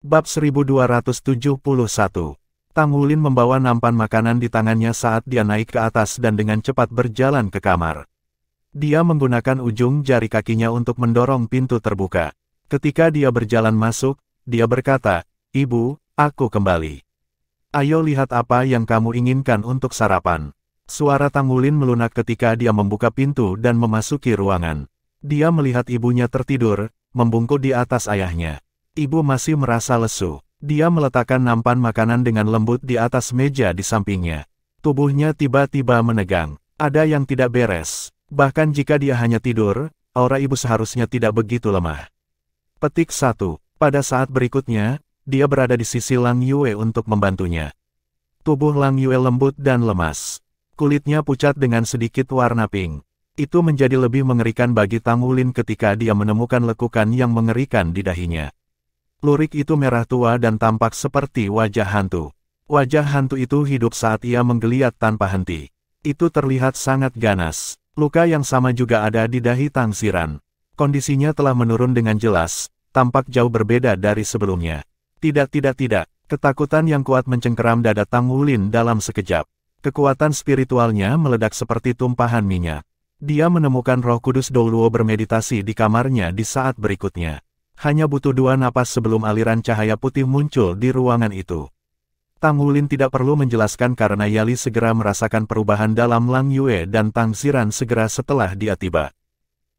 Bab 1271. Tang Wulin membawa nampan makanan di tangannya saat dia naik ke atas dan dengan cepat berjalan ke kamar. Dia menggunakan ujung jari kakinya untuk mendorong pintu terbuka. Ketika dia berjalan masuk, dia berkata, "Ibu, aku kembali. Ayo lihat apa yang kamu inginkan untuk sarapan." Suara Tang Wulin melunak ketika dia membuka pintu dan memasuki ruangan. Dia melihat ibunya tertidur, membungkuk di atas ayahnya. Ibu masih merasa lesu. Dia meletakkan nampan makanan dengan lembut di atas meja di sampingnya. Tubuhnya tiba-tiba menegang. Ada yang tidak beres. Bahkan jika dia hanya tidur, aura ibu seharusnya tidak begitu lemah. Petik 1. Pada saat berikutnya, dia berada di sisi Lang Yue untuk membantunya. Tubuh Lang Yue lembut dan lemas. Kulitnya pucat dengan sedikit warna pink. Itu menjadi lebih mengerikan bagi Tang Wulin ketika dia menemukan lekukan yang mengerikan di dahinya. Lurik itu merah tua dan tampak seperti wajah hantu. Wajah hantu itu hidup saat ia menggeliat tanpa henti. Itu terlihat sangat ganas. Luka yang sama juga ada di dahi Tang Ziran. Kondisinya telah menurun dengan jelas, tampak jauh berbeda dari sebelumnya. Tidak. Ketakutan yang kuat mencengkeram dada Tang Wulin dalam sekejap. Kekuatan spiritualnya meledak seperti tumpahan minyak. Dia menemukan Roh Kudus Douluo bermeditasi di kamarnya di saat berikutnya. Hanya butuh 2 napas sebelum aliran cahaya putih muncul di ruangan itu. Tang Wulin tidak perlu menjelaskan karena Yali segera merasakan perubahan dalam Lang Yue dan Tang Ziran segera setelah dia tiba.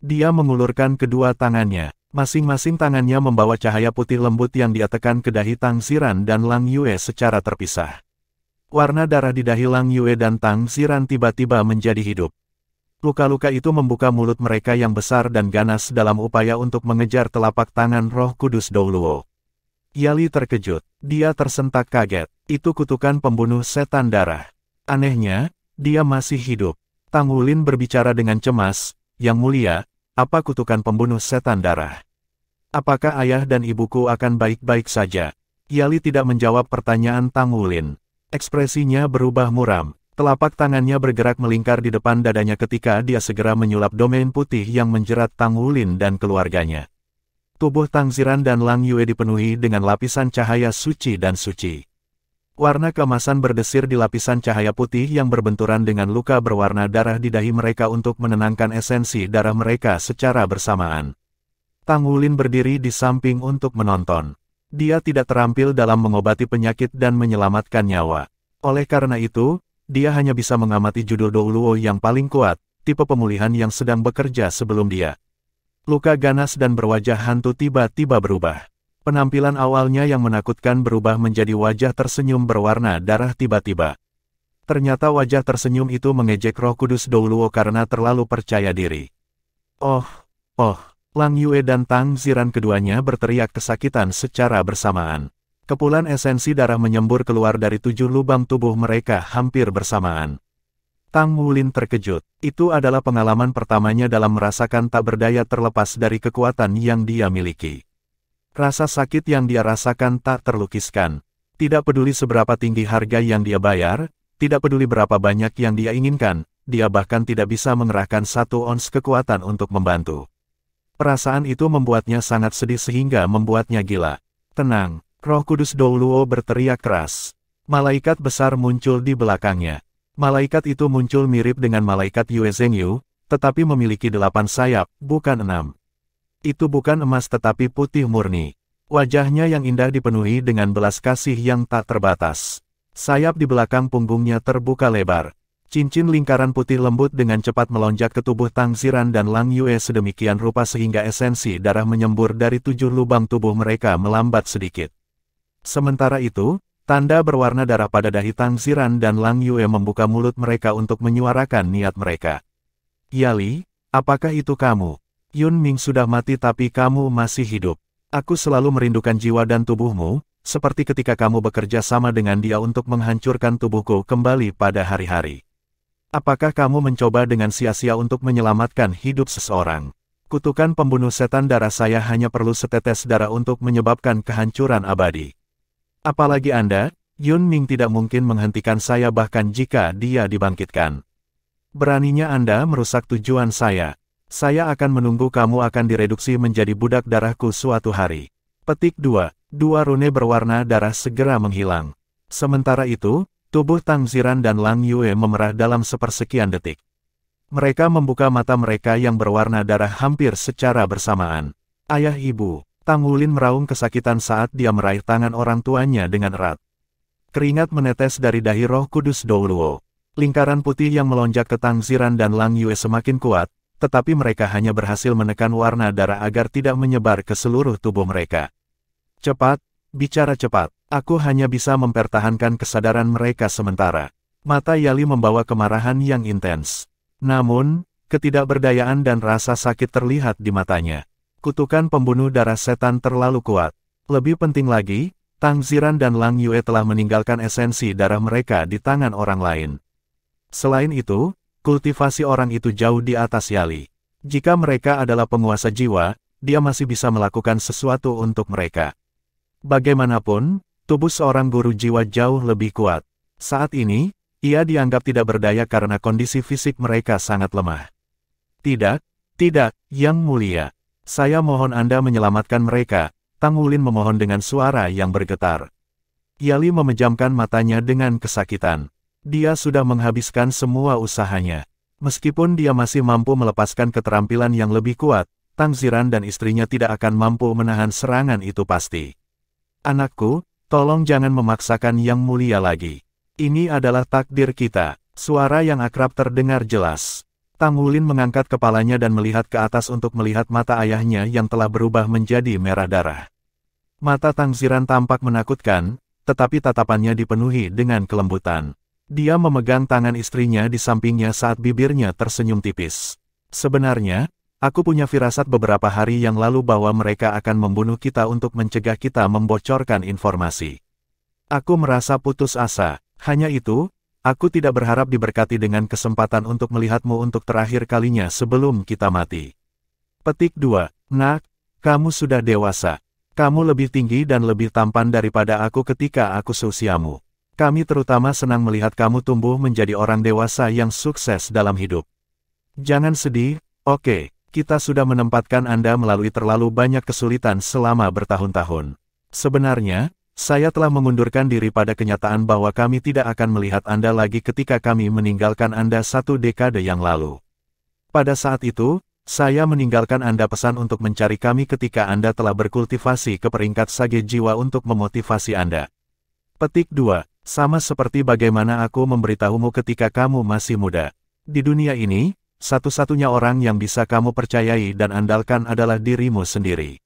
Dia mengulurkan kedua tangannya. Masing-masing tangannya membawa cahaya putih lembut yang dia tekan ke dahi Tang Ziran dan Lang Yue secara terpisah. Warna darah di dahi Lang Yue dan Tang Ziran tiba-tiba menjadi hidup. Luka-luka itu membuka mulut mereka yang besar dan ganas dalam upaya untuk mengejar telapak tangan Roh Kudus Douluo. Yali terkejut. Dia tersentak kaget. Itu kutukan pembunuh setan darah. Anehnya, dia masih hidup. Tang Wulin berbicara dengan cemas, "Yang mulia, apa kutukan pembunuh setan darah? Apakah ayah dan ibuku akan baik-baik saja?" Yali tidak menjawab pertanyaan Tang Wulin. Ekspresinya berubah muram. Telapak tangannya bergerak melingkar di depan dadanya ketika dia segera menyulap domain putih yang menjerat Tang Wulin dan keluarganya. Tubuh Tang Ziran dan Lang Yue dipenuhi dengan lapisan cahaya suci dan suci. Warna keemasan berdesir di lapisan cahaya putih yang berbenturan dengan luka berwarna darah di dahi mereka untuk menenangkan esensi darah mereka secara bersamaan. Tang Wulin berdiri di samping untuk menonton. Dia tidak terampil dalam mengobati penyakit dan menyelamatkan nyawa. Oleh karena itu, dia hanya bisa mengamati judul Douluo yang paling kuat, tipe pemulihan yang sedang bekerja sebelum dia. Luka ganas dan berwajah hantu tiba-tiba berubah. Penampilan awalnya yang menakutkan berubah menjadi wajah tersenyum berwarna darah tiba-tiba. Ternyata wajah tersenyum itu mengejek Roh Kudus Douluo karena terlalu percaya diri. Oh, Lang Yue dan Tang Ziran keduanya berteriak kesakitan secara bersamaan. Kepulan esensi darah menyembur keluar dari 7 lubang tubuh mereka hampir bersamaan. Tang Wulin terkejut. Itu adalah pengalaman pertamanya dalam merasakan tak berdaya terlepas dari kekuatan yang dia miliki. Rasa sakit yang dia rasakan tak terlukiskan. Tidak peduli seberapa tinggi harga yang dia bayar, tidak peduli berapa banyak yang dia inginkan, dia bahkan tidak bisa mengerahkan 1 ons kekuatan untuk membantu. Perasaan itu membuatnya sangat sedih sehingga membuatnya gila. "Tenang." Roh Kudus Douluo berteriak keras. Malaikat besar muncul di belakangnya. Malaikat itu muncul mirip dengan malaikat Yue Zhengyu, tetapi memiliki 8 sayap, bukan 6. Itu bukan emas tetapi putih murni. Wajahnya yang indah dipenuhi dengan belas kasih yang tak terbatas. Sayap di belakang punggungnya terbuka lebar. Cincin lingkaran putih lembut dengan cepat melonjak ke tubuh Tang Ziran dan Lang Yue sedemikian rupa sehingga esensi darah menyembur dari 7 lubang tubuh mereka melambat sedikit. Sementara itu, tanda berwarna darah pada dahi Tang Ziran dan Lang Yue membuka mulut mereka untuk menyuarakan niat mereka. "Yali, apakah itu kamu? Yun Ming sudah mati tapi kamu masih hidup. Aku selalu merindukan jiwa dan tubuhmu, seperti ketika kamu bekerja sama dengan dia untuk menghancurkan tubuhku kembali pada hari-hari. Apakah kamu mencoba dengan sia-sia untuk menyelamatkan hidup seseorang? Kutukan pembunuh setan darah saya hanya perlu setetes darah untuk menyebabkan kehancuran abadi. Apalagi Anda, Yun Ming tidak mungkin menghentikan saya bahkan jika dia dibangkitkan. Beraninya Anda merusak tujuan saya. Saya akan menunggu kamu akan direduksi menjadi budak darahku suatu hari." Petik 2. Dua rune berwarna darah segera menghilang. Sementara itu, tubuh Tang Ziran dan Lang Yue memerah dalam sepersekian detik. Mereka membuka mata mereka yang berwarna darah hampir secara bersamaan. Ayah ibu, Tang Wulin meraung kesakitan saat dia meraih tangan orang tuanya dengan erat. Keringat menetes dari dahi Roh Kudus Douluo. Lingkaran putih yang melonjak ke Tang Ziran dan Lang Yue semakin kuat, tetapi mereka hanya berhasil menekan warna darah agar tidak menyebar ke seluruh tubuh mereka. Cepat, bicara cepat. Aku hanya bisa mempertahankan kesadaran mereka sementara. Mata Yali membawa kemarahan yang intens. Namun, ketidakberdayaan dan rasa sakit terlihat di matanya. Kutukan pembunuh darah setan terlalu kuat. Lebih penting lagi, Tang Ziran dan Lang Yue telah meninggalkan esensi darah mereka di tangan orang lain. Selain itu, kultivasi orang itu jauh di atas Yali. Jika mereka adalah penguasa jiwa, dia masih bisa melakukan sesuatu untuk mereka. Bagaimanapun, tubuh seorang guru jiwa jauh lebih kuat. Saat ini, ia dianggap tidak berdaya karena kondisi fisik mereka sangat lemah. Tidak, Yang Mulia. Saya mohon Anda menyelamatkan mereka, Tang Wulin memohon dengan suara yang bergetar. Yali memejamkan matanya dengan kesakitan. Dia sudah menghabiskan semua usahanya. Meskipun dia masih mampu melepaskan keterampilan yang lebih kuat, Tang Ziran dan istrinya tidak akan mampu menahan serangan itu pasti. Anakku, tolong jangan memaksakan Yang Mulia lagi. Ini adalah takdir kita. Suara yang akrab terdengar jelas. Tang Wulin mengangkat kepalanya dan melihat ke atas untuk melihat mata ayahnya yang telah berubah menjadi merah darah. Mata Tang Ziran tampak menakutkan, tetapi tatapannya dipenuhi dengan kelembutan. Dia memegang tangan istrinya di sampingnya saat bibirnya tersenyum tipis. Sebenarnya, aku punya firasat beberapa hari yang lalu bahwa mereka akan membunuh kita untuk mencegah kita membocorkan informasi. Aku merasa putus asa. Hanya itu, aku tidak berharap diberkati dengan kesempatan untuk melihatmu untuk terakhir kalinya sebelum kita mati. Petik 2. Nak, kamu sudah dewasa. Kamu lebih tinggi dan lebih tampan daripada aku ketika aku seusiamu. Kami terutama senang melihat kamu tumbuh menjadi orang dewasa yang sukses dalam hidup. Jangan sedih, oke. Kita sudah menempatkan Anda melalui terlalu banyak kesulitan selama bertahun-tahun. Sebenarnya, saya telah mengundurkan diri pada kenyataan bahwa kami tidak akan melihat Anda lagi ketika kami meninggalkan Anda 1 dekade yang lalu. Pada saat itu, saya meninggalkan Anda pesan untuk mencari kami ketika Anda telah berkultivasi ke peringkat sage jiwa untuk memotivasi Anda. Petik 2. Sama seperti bagaimana aku memberitahumu ketika kamu masih muda. Di dunia ini, satu-satunya orang yang bisa kamu percayai dan andalkan adalah dirimu sendiri.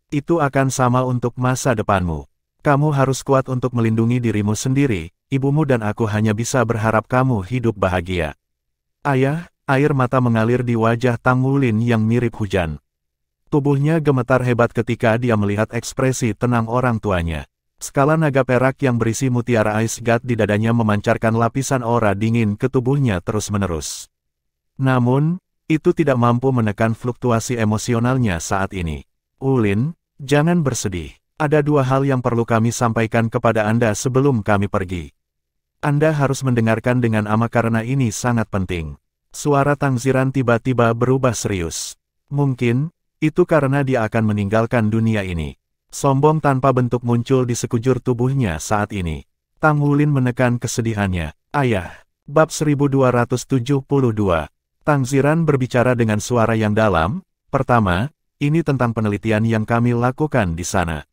Itu akan sama untuk masa depanmu. Kamu harus kuat untuk melindungi dirimu sendiri, ibumu dan aku hanya bisa berharap kamu hidup bahagia. Ayah, air mata mengalir di wajah Tang Wulin yang mirip hujan. Tubuhnya gemetar hebat ketika dia melihat ekspresi tenang orang tuanya. Skala naga perak yang berisi mutiara Ice God di dadanya memancarkan lapisan aura dingin ke tubuhnya terus-menerus. Namun, itu tidak mampu menekan fluktuasi emosionalnya saat ini. Wulin, jangan bersedih. Ada 2 hal yang perlu kami sampaikan kepada Anda sebelum kami pergi. Anda harus mendengarkan dengan amak karena ini sangat penting. Suara Tang Ziran tiba-tiba berubah serius. Mungkin, itu karena dia akan meninggalkan dunia ini. Sombong tanpa bentuk muncul di sekujur tubuhnya saat ini. Tang Wulin menekan kesedihannya. Ayah. Bab 1272. Tang Ziran berbicara dengan suara yang dalam. Pertama, ini tentang penelitian yang kami lakukan di sana.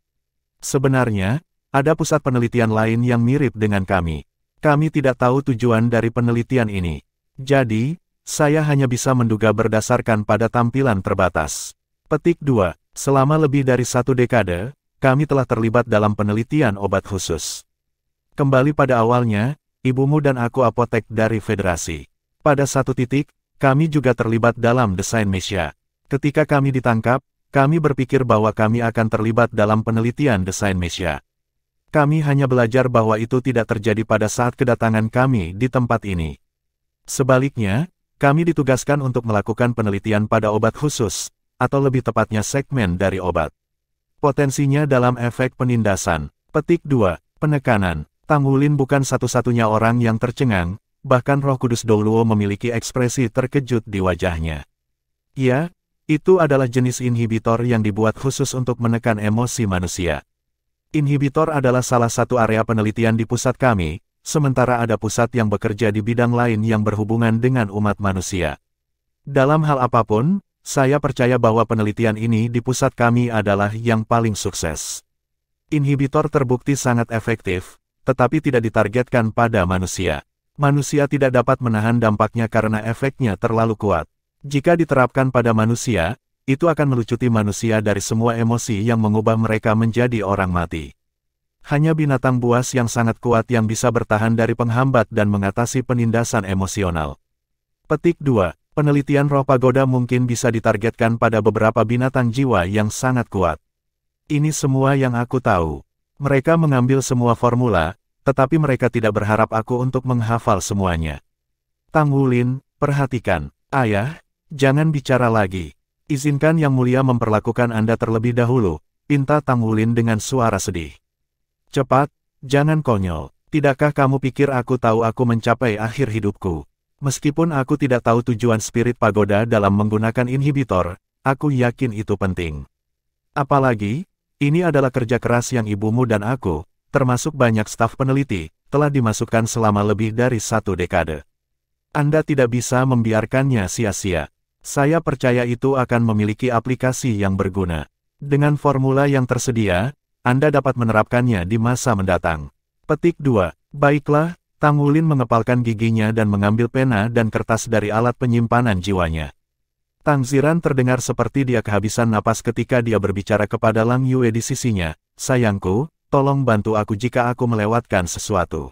Sebenarnya, ada pusat penelitian lain yang mirip dengan kami. Kami tidak tahu tujuan dari penelitian ini. Jadi, saya hanya bisa menduga berdasarkan pada tampilan terbatas. Petik 2. Selama lebih dari 1 dekade, kami telah terlibat dalam penelitian obat khusus. Kembali pada awalnya, ibumu dan aku apotek dari Federasi. Pada satu titik, kami juga terlibat dalam desain Mesya. Ketika kami ditangkap, kami berpikir bahwa kami akan terlibat dalam penelitian desain Mesya. Kami hanya belajar bahwa itu tidak terjadi pada saat kedatangan kami di tempat ini. Sebaliknya, kami ditugaskan untuk melakukan penelitian pada obat khusus, atau lebih tepatnya segmen dari obat. Potensinya dalam efek penindasan. Petik 2. Penekanan. Tang Wulin bukan satu-satunya orang yang tercengang, bahkan Roh Kudus Douluo memiliki ekspresi terkejut di wajahnya. Ya, itu adalah jenis inhibitor yang dibuat khusus untuk menekan emosi manusia. Inhibitor adalah salah satu area penelitian di pusat kami, sementara ada pusat yang bekerja di bidang lain yang berhubungan dengan umat manusia. Dalam hal apapun, saya percaya bahwa penelitian ini di pusat kami adalah yang paling sukses. Inhibitor terbukti sangat efektif, tetapi tidak ditargetkan pada manusia. Manusia tidak dapat menahan dampaknya karena efeknya terlalu kuat. Jika diterapkan pada manusia, itu akan melucuti manusia dari semua emosi yang mengubah mereka menjadi orang mati. Hanya binatang buas yang sangat kuat yang bisa bertahan dari penghambat dan mengatasi penindasan emosional. Petik 2. Penelitian roh pagoda mungkin bisa ditargetkan pada beberapa binatang jiwa yang sangat kuat. Ini semua yang aku tahu. Mereka mengambil semua formula, tetapi mereka tidak berharap aku untuk menghafal semuanya. Tang Wulin, perhatikan. Ayah, jangan bicara lagi. Izinkan Yang Mulia memperlakukan Anda terlebih dahulu, pinta Tang Wulin dengan suara sedih. Cepat, jangan konyol. Tidakkah kamu pikir aku tahu aku mencapai akhir hidupku? Meskipun aku tidak tahu tujuan spirit pagoda dalam menggunakan inhibitor, aku yakin itu penting. Apalagi, ini adalah kerja keras yang ibumu dan aku, termasuk banyak staf peneliti, telah dimasukkan selama lebih dari 1 dekade. Anda tidak bisa membiarkannya sia-sia. Saya percaya itu akan memiliki aplikasi yang berguna. Dengan formula yang tersedia, Anda dapat menerapkannya di masa mendatang. Petik 2. Baiklah, Tang Wulin mengepalkan giginya dan mengambil pena dan kertas dari alat penyimpanan jiwanya. Tang Ziran terdengar seperti dia kehabisan napas ketika dia berbicara kepada Lang Yue di sisinya. Sayangku, tolong bantu aku jika aku melewatkan sesuatu.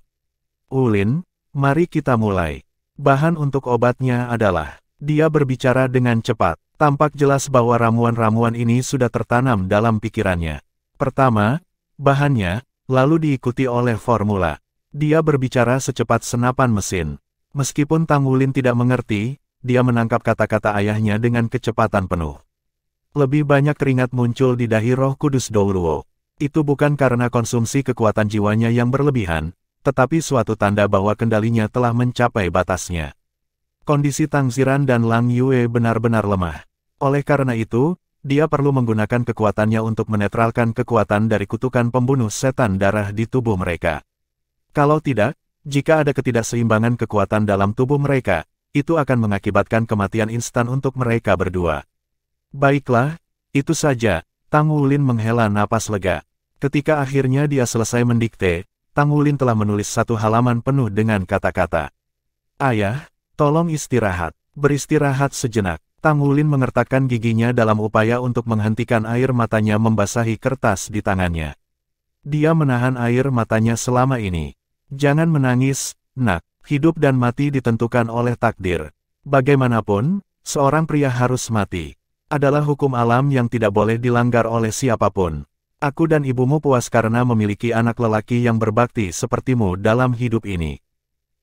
Wulin, mari kita mulai. Bahan untuk obatnya adalah... Dia berbicara dengan cepat. Tampak jelas bahwa ramuan-ramuan ini sudah tertanam dalam pikirannya. Pertama, bahannya, lalu diikuti oleh formula. Dia berbicara secepat senapan mesin. Meskipun Tang Wulin tidak mengerti, dia menangkap kata-kata ayahnya dengan kecepatan penuh. Lebih banyak keringat muncul di dahi Roh Kudus Douluo. Itu bukan karena konsumsi kekuatan jiwanya yang berlebihan, tetapi suatu tanda bahwa kendalinya telah mencapai batasnya. Kondisi Tang Ziran dan Lang Yue benar-benar lemah. Oleh karena itu, dia perlu menggunakan kekuatannya untuk menetralkan kekuatan dari kutukan pembunuh setan darah di tubuh mereka. Kalau tidak, jika ada ketidakseimbangan kekuatan dalam tubuh mereka, itu akan mengakibatkan kematian instan untuk mereka berdua. Baiklah, itu saja. Tang Wulin menghela napas lega. Ketika akhirnya dia selesai mendikte, Tang Wulin telah menulis 1 halaman penuh dengan kata-kata. Ayah, tolong istirahat. Beristirahat sejenak. Tang Wulin mengertakkan giginya dalam upaya untuk menghentikan air matanya membasahi kertas di tangannya. Dia menahan air matanya selama ini. Jangan menangis, nak. Hidup dan mati ditentukan oleh takdir. Bagaimanapun, seorang pria harus mati. Adalah hukum alam yang tidak boleh dilanggar oleh siapapun. Aku dan ibumu puas karena memiliki anak lelaki yang berbakti sepertimu dalam hidup ini.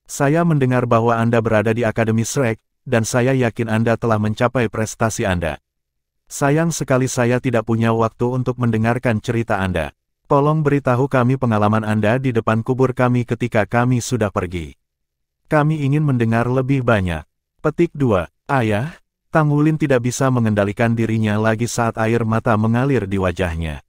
Saya mendengar bahwa Anda berada di Akademi Shrek, dan saya yakin Anda telah mencapai prestasi Anda. Sayang sekali saya tidak punya waktu untuk mendengarkan cerita Anda. Tolong beritahu kami pengalaman Anda di depan kubur kami ketika kami sudah pergi. Kami ingin mendengar lebih banyak. Petik 2. Ayah, Tang Wulin tidak bisa mengendalikan dirinya lagi saat air mata mengalir di wajahnya.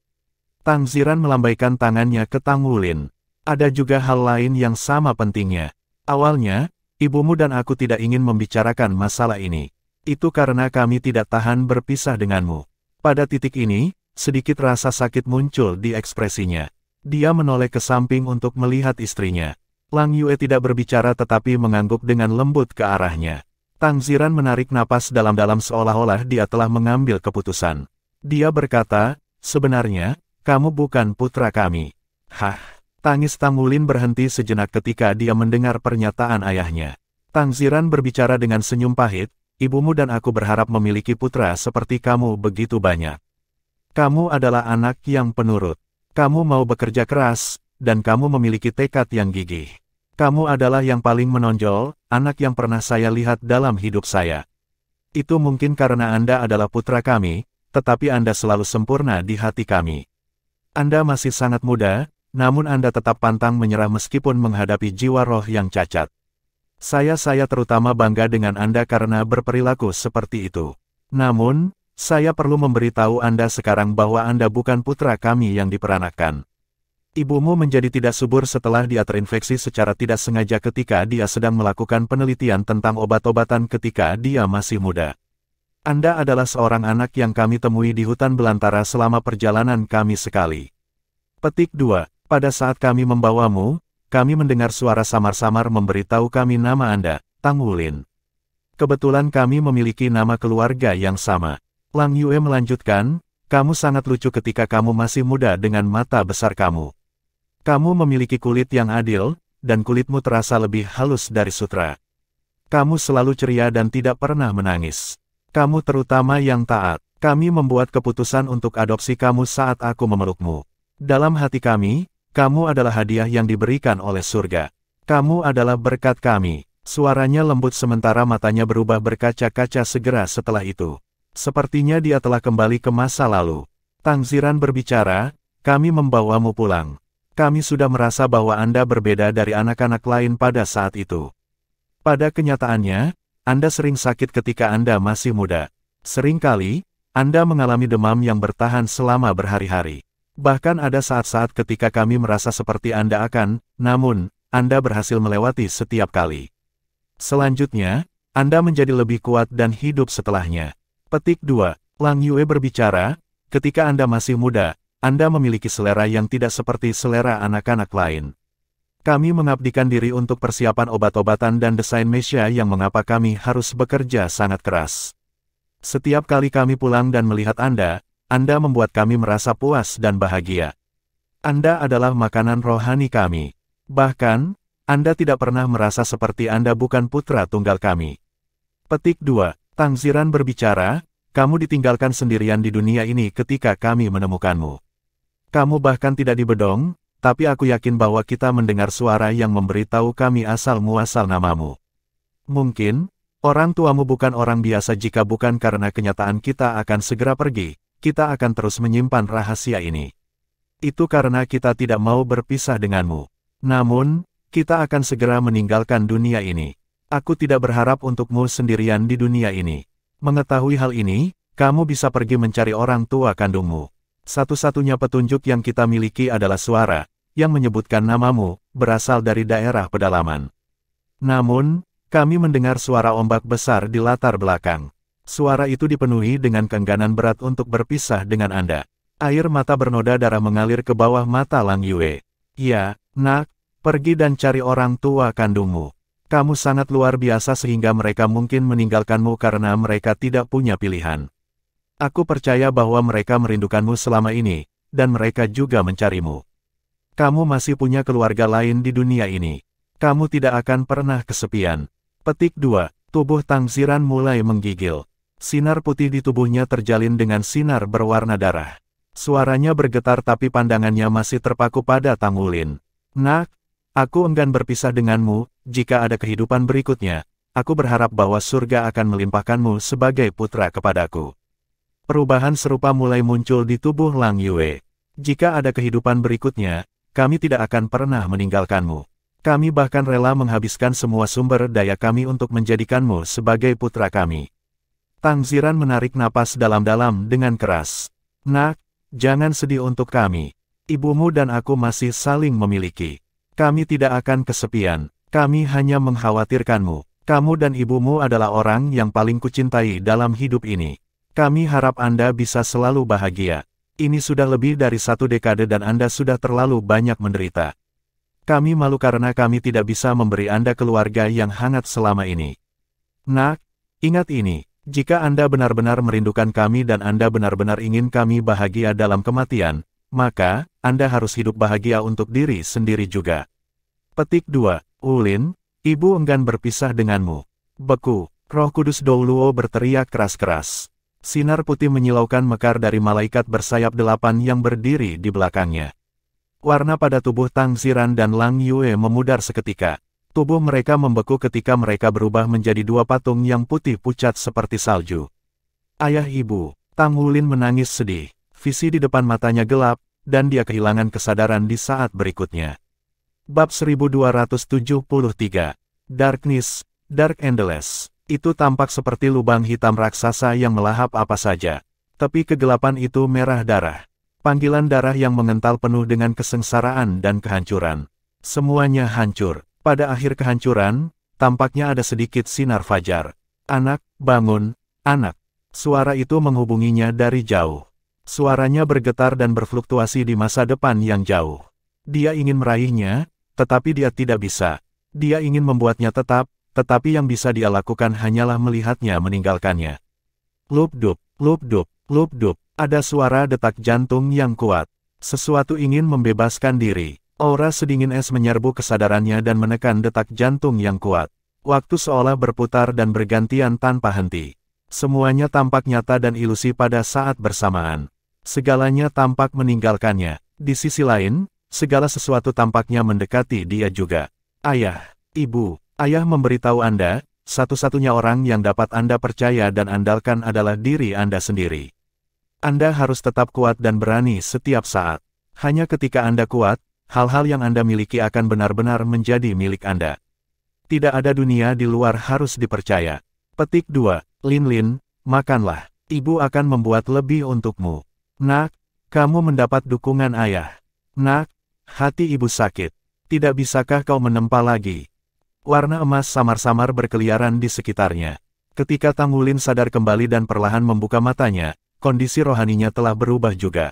Tang Ziran melambaikan tangannya ke Tang Wulin. Ada juga hal lain yang sama pentingnya. Awalnya, ibumu dan aku tidak ingin membicarakan masalah ini. Itu karena kami tidak tahan berpisah denganmu. Pada titik ini, sedikit rasa sakit muncul di ekspresinya. Dia menoleh ke samping untuk melihat istrinya. Lang Yue tidak berbicara tetapi mengangguk dengan lembut ke arahnya. Tang Ziran menarik napas dalam-dalam seolah-olah dia telah mengambil keputusan. Dia berkata, sebenarnya, kamu bukan putra kami. Hah? Tangis Tang Wulin berhenti sejenak ketika dia mendengar pernyataan ayahnya. Tang Ziran berbicara dengan senyum pahit, ibumu dan aku berharap memiliki putra seperti kamu begitu banyak. Kamu adalah anak yang penurut. Kamu mau bekerja keras, dan kamu memiliki tekad yang gigih. Kamu adalah yang paling menonjol, anak yang pernah saya lihat dalam hidup saya. Itu mungkin karena Anda adalah putra kami, tetapi Anda selalu sempurna di hati kami. Anda masih sangat muda, namun Anda tetap pantang menyerah meskipun menghadapi jiwa roh yang cacat. Saya terutama bangga dengan Anda karena berperilaku seperti itu. Namun, saya perlu memberitahu Anda sekarang bahwa Anda bukan putra kami yang diperanakan. Ibumu menjadi tidak subur setelah dia terinfeksi secara tidak sengaja ketika dia sedang melakukan penelitian tentang obat-obatan ketika dia masih muda. Anda adalah seorang anak yang kami temui di hutan belantara selama perjalanan kami sekali. Petik 2. Pada saat kami membawamu, kami mendengar suara samar-samar memberitahu kami nama Anda, Tang Wulin. Kebetulan kami memiliki nama keluarga yang sama. Lang Yue melanjutkan, kamu sangat lucu ketika kamu masih muda dengan mata besar kamu. Kamu memiliki kulit yang adil, dan kulitmu terasa lebih halus dari sutra. Kamu selalu ceria dan tidak pernah menangis. Kamu terutama yang taat. Kami membuat keputusan untuk adopsi kamu saat aku memelukmu. Dalam hati kami, kamu adalah hadiah yang diberikan oleh surga. Kamu adalah berkat kami. Suaranya lembut sementara matanya berubah berkaca-kaca segera setelah itu. Sepertinya dia telah kembali ke masa lalu. Tang Ziran berbicara, kami membawamu pulang. Kami sudah merasa bahwa Anda berbeda dari anak-anak lain pada saat itu. Pada kenyataannya, Anda sering sakit ketika Anda masih muda. Seringkali, Anda mengalami demam yang bertahan selama berhari-hari. Bahkan ada saat-saat ketika kami merasa seperti Anda namun, Anda berhasil melewati setiap kali. Selanjutnya, Anda menjadi lebih kuat dan hidup setelahnya. Petik 2. Lang Yue berbicara, ketika Anda masih muda, Anda memiliki selera yang tidak seperti selera anak-anak lain. Kami mengabdikan diri untuk persiapan obat-obatan dan desain media yang mengapa kami harus bekerja sangat keras. Setiap kali kami pulang dan melihat Anda membuat kami merasa puas dan bahagia. Anda adalah makanan rohani kami. Bahkan, Anda tidak pernah merasa seperti Anda bukan putra tunggal kami. Petik 2. Tang Ziran berbicara, kamu ditinggalkan sendirian di dunia ini ketika kami menemukanmu. Kamu bahkan tidak dibedong, tapi aku yakin bahwa kita mendengar suara yang memberitahu kami asal-muasal namamu. Mungkin, orang tuamu bukan orang biasa jika bukan karena kenyataan kita akan segera pergi, kita akan terus menyimpan rahasia ini. Itu karena kita tidak mau berpisah denganmu. Namun, kita akan segera meninggalkan dunia ini. Aku tidak berharap untukmu sendirian di dunia ini. Mengetahui hal ini, kamu bisa pergi mencari orang tua kandungmu. Satu-satunya petunjuk yang kita miliki adalah suara, yang menyebutkan namamu, berasal dari daerah pedalaman. Namun, kami mendengar suara ombak besar di latar belakang. Suara itu dipenuhi dengan keengganan berat untuk berpisah dengan Anda. Air mata bernoda darah mengalir ke bawah mata Lang Yue. Ya, nak, pergi dan cari orang tua kandungmu. Kamu sangat luar biasa sehingga mereka mungkin meninggalkanmu karena mereka tidak punya pilihan. Aku percaya bahwa mereka merindukanmu selama ini, dan mereka juga mencarimu. Kamu masih punya keluarga lain di dunia ini. Kamu tidak akan pernah kesepian. Petik 2. Tubuh Tang Ziran mulai menggigil. Sinar putih di tubuhnya terjalin dengan sinar berwarna darah. Suaranya bergetar tapi pandangannya masih terpaku pada Tang Wulin. Nak, aku enggan berpisah denganmu, jika ada kehidupan berikutnya, aku berharap bahwa surga akan melimpahkanmu sebagai putra kepadaku. Perubahan serupa mulai muncul di tubuh Lang Yue. Jika ada kehidupan berikutnya, kami tidak akan pernah meninggalkanmu. Kami bahkan rela menghabiskan semua sumber daya kami untuk menjadikanmu sebagai putra kami. Tang Ziran menarik napas dalam-dalam dengan keras. Nak, jangan sedih untuk kami. Ibumu dan aku masih saling memiliki. Kami tidak akan kesepian. Kami hanya mengkhawatirkanmu. Kamu dan ibumu adalah orang yang paling kucintai dalam hidup ini. Kami harap Anda bisa selalu bahagia. Ini sudah lebih dari 1 dekade dan Anda sudah terlalu banyak menderita. Kami malu karena kami tidak bisa memberi Anda keluarga yang hangat selama ini. Nak, ingat ini, jika Anda benar-benar merindukan kami dan Anda benar-benar ingin kami bahagia dalam kematian, maka, Anda harus hidup bahagia untuk diri sendiri juga. Petik 2. Wulin, ibu enggan berpisah denganmu. Beku, Roh Kudus Douluo berteriak keras-keras. Sinar putih menyilaukan mekar dari malaikat bersayap 8 yang berdiri di belakangnya. Warna pada tubuh Tang Ziran dan Lang Yue memudar seketika. Tubuh mereka membeku ketika mereka berubah menjadi 2 patung yang putih pucat seperti salju. Ayah ibu, Tang Wulin menangis sedih. Visi di depan matanya gelap, dan dia kehilangan kesadaran di saat berikutnya. Bab 1273. Darkness, Dark Endless. Itu tampak seperti lubang hitam raksasa yang melahap apa saja. Tepi kegelapan itu merah darah. Panggilan darah yang mengental penuh dengan kesengsaraan dan kehancuran. Semuanya hancur. Pada akhir kehancuran, tampaknya ada sedikit sinar fajar. Anak, bangun, anak. Suara itu menghubunginya dari jauh. Suaranya bergetar dan berfluktuasi di masa depan yang jauh. Dia ingin meraihnya, tetapi dia tidak bisa. Dia ingin membuatnya tetap, tetapi yang bisa dia lakukan hanyalah melihatnya meninggalkannya. Lup-dup, lup-dup, lup-dup. Ada suara detak jantung yang kuat. Sesuatu ingin membebaskan diri. Aura sedingin es menyerbu kesadarannya dan menekan detak jantung yang kuat. Waktu seolah berputar dan bergantian tanpa henti. Semuanya tampak nyata dan ilusi pada saat bersamaan. Segalanya tampak meninggalkannya. Di sisi lain, segala sesuatu tampaknya mendekati dia juga. Ayah, ibu, ayah memberitahu Anda, satu-satunya orang yang dapat Anda percaya dan andalkan adalah diri Anda sendiri. Anda harus tetap kuat dan berani setiap saat. Hanya ketika Anda kuat, hal-hal yang Anda miliki akan benar-benar menjadi milik Anda. Tidak ada dunia di luar harus dipercaya. Petik 2. Lin, makanlah. Ibu akan membuat lebih untukmu. Nak, kamu mendapat dukungan ayah. Nak, hati ibu sakit. Tidak bisakah kau menempa lagi? Warna emas samar-samar berkeliaran di sekitarnya. Ketika Tangulin sadar kembali dan perlahan membuka matanya, kondisi rohaninya telah berubah juga.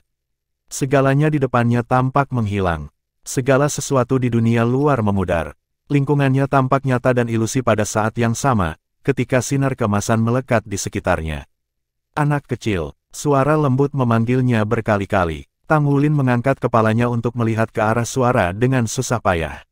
Segalanya di depannya tampak menghilang. Segala sesuatu di dunia luar memudar. Lingkungannya tampak nyata dan ilusi pada saat yang sama, ketika sinar keemasan melekat di sekitarnya. Anak kecil, suara lembut memanggilnya berkali-kali. Tangulin mengangkat kepalanya untuk melihat ke arah suara dengan susah payah.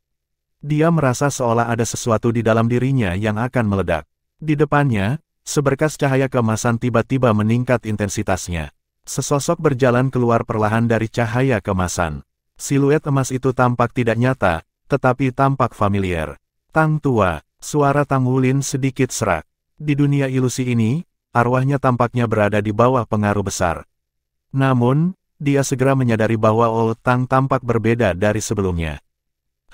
Dia merasa seolah ada sesuatu di dalam dirinya yang akan meledak. Di depannya, seberkas cahaya keemasan tiba-tiba meningkat intensitasnya. Sesosok berjalan keluar perlahan dari cahaya keemasan. Siluet emas itu tampak tidak nyata, tetapi tampak familiar. Tang tua, suara Tangulin sedikit serak. Di dunia ilusi ini, arwahnya tampaknya berada di bawah pengaruh besar. Namun, dia segera menyadari bahwa Old Tang tampak berbeda dari sebelumnya.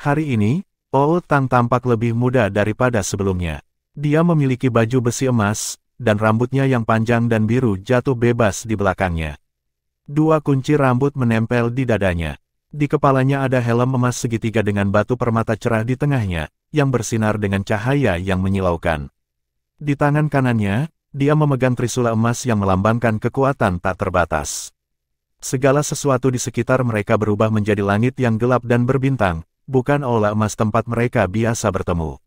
Hari ini, Old Tang tampak lebih muda daripada sebelumnya. Dia memiliki baju besi emas, dan rambutnya yang panjang dan biru jatuh bebas di belakangnya. Dua kunci rambut menempel di dadanya. Di kepalanya ada helm emas segitiga dengan batu permata cerah di tengahnya, yang bersinar dengan cahaya yang menyilaukan. Di tangan kanannya, dia memegang trisula emas yang melambangkan kekuatan tak terbatas. Segala sesuatu di sekitar mereka berubah menjadi langit yang gelap dan berbintang, bukan aula emas tempat mereka biasa bertemu.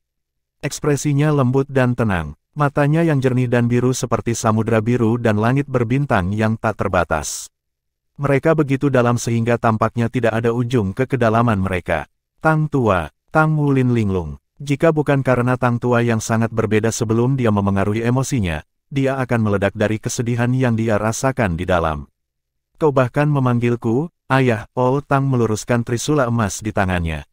Ekspresinya lembut dan tenang, matanya yang jernih dan biru seperti samudra biru dan langit berbintang yang tak terbatas. Mereka begitu dalam sehingga tampaknya tidak ada ujung ke kedalaman mereka. Tang tua, Tangulin linglung. Jika bukan karena Tang tua yang sangat berbeda sebelum dia memengaruhi emosinya, dia akan meledak dari kesedihan yang dia rasakan di dalam. Kau bahkan memanggilku, ayah. Old Tang meluruskan trisula emas di tangannya.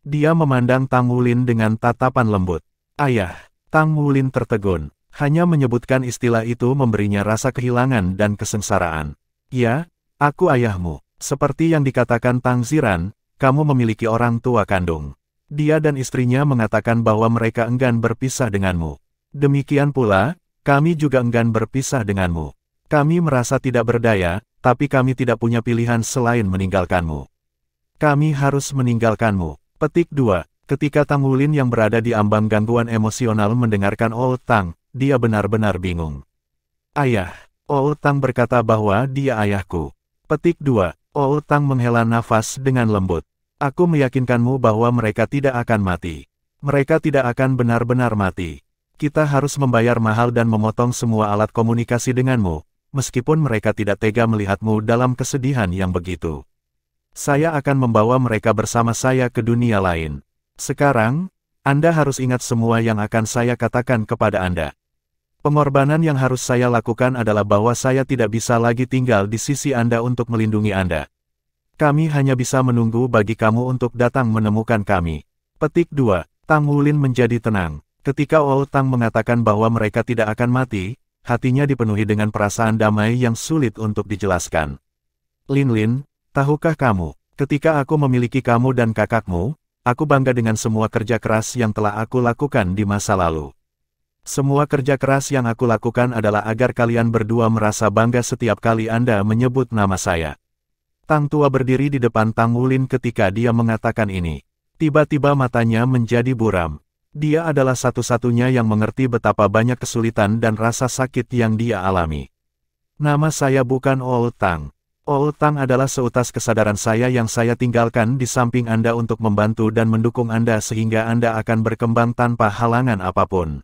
Dia memandang Tangulin dengan tatapan lembut. Ayah, Tangulin tertegun. Hanya menyebutkan istilah itu memberinya rasa kehilangan dan kesengsaraan. Ya, aku ayahmu. Seperti yang dikatakan Tang Ziran, kamu memiliki orang tua kandung. Dia dan istrinya mengatakan bahwa mereka enggan berpisah denganmu. Demikian pula, kami juga enggan berpisah denganmu. Kami merasa tidak berdaya, tapi kami tidak punya pilihan selain meninggalkanmu. Kami harus meninggalkanmu. Petik 2. Ketika Tangulin yang berada di ambang gangguan emosional mendengarkan Old Tang, dia benar-benar bingung. Ayah. Old Tang berkata bahwa dia ayahku. Petik 2. Old Tang menghela nafas dengan lembut. Aku meyakinkanmu bahwa mereka tidak akan mati. Mereka tidak akan benar-benar mati. Kita harus membayar mahal dan memotong semua alat komunikasi denganmu, meskipun mereka tidak tega melihatmu dalam kesedihan yang begitu. Saya akan membawa mereka bersama saya ke dunia lain. Sekarang, Anda harus ingat semua yang akan saya katakan kepada Anda. Pengorbanan yang harus saya lakukan adalah bahwa saya tidak bisa lagi tinggal di sisi Anda untuk melindungi Anda. Kami hanya bisa menunggu bagi kamu untuk datang menemukan kami. Petik 2. Tangulin menjadi tenang. Ketika Old Tang mengatakan bahwa mereka tidak akan mati, hatinya dipenuhi dengan perasaan damai yang sulit untuk dijelaskan. Lin, tahukah kamu, ketika aku memiliki kamu dan kakakmu, aku bangga dengan semua kerja keras yang telah aku lakukan di masa lalu. Semua kerja keras yang aku lakukan adalah agar kalian berdua merasa bangga setiap kali Anda menyebut nama saya. Tang tua berdiri di depan Tang Wulin ketika dia mengatakan ini. Tiba-tiba matanya menjadi buram. Dia adalah satu-satunya yang mengerti betapa banyak kesulitan dan rasa sakit yang dia alami. Nama saya bukan Old Tang. Old Tang adalah seutas kesadaran saya yang saya tinggalkan di samping Anda untuk membantu dan mendukung Anda sehingga Anda akan berkembang tanpa halangan apapun.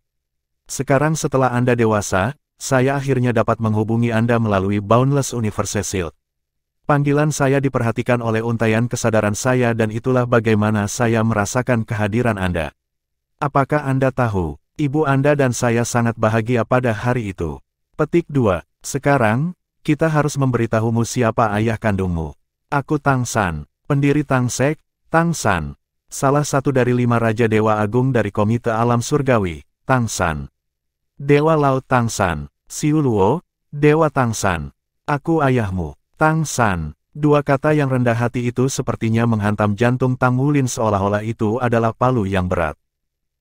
Sekarang setelah Anda dewasa, saya akhirnya dapat menghubungi Anda melalui Boundless Universe Shield. Panggilan saya diperhatikan oleh untaian kesadaran saya dan itulah bagaimana saya merasakan kehadiran Anda. Apakah Anda tahu, ibu Anda dan saya sangat bahagia pada hari itu. Petik 2. Sekarang, kita harus memberitahumu siapa ayah kandungmu. Aku Tang San, pendiri Tang Sek, Tang San. Salah satu dari 5 Raja Dewa Agung dari Komite Alam Surgawi, Tang San. Dewa Laut Tang San, Xiu Luo, Dewa Tang San. Aku ayahmu. Tang San. Dua kata yang rendah hati itu sepertinya menghantam jantung Tang Wulin seolah-olah itu adalah palu yang berat.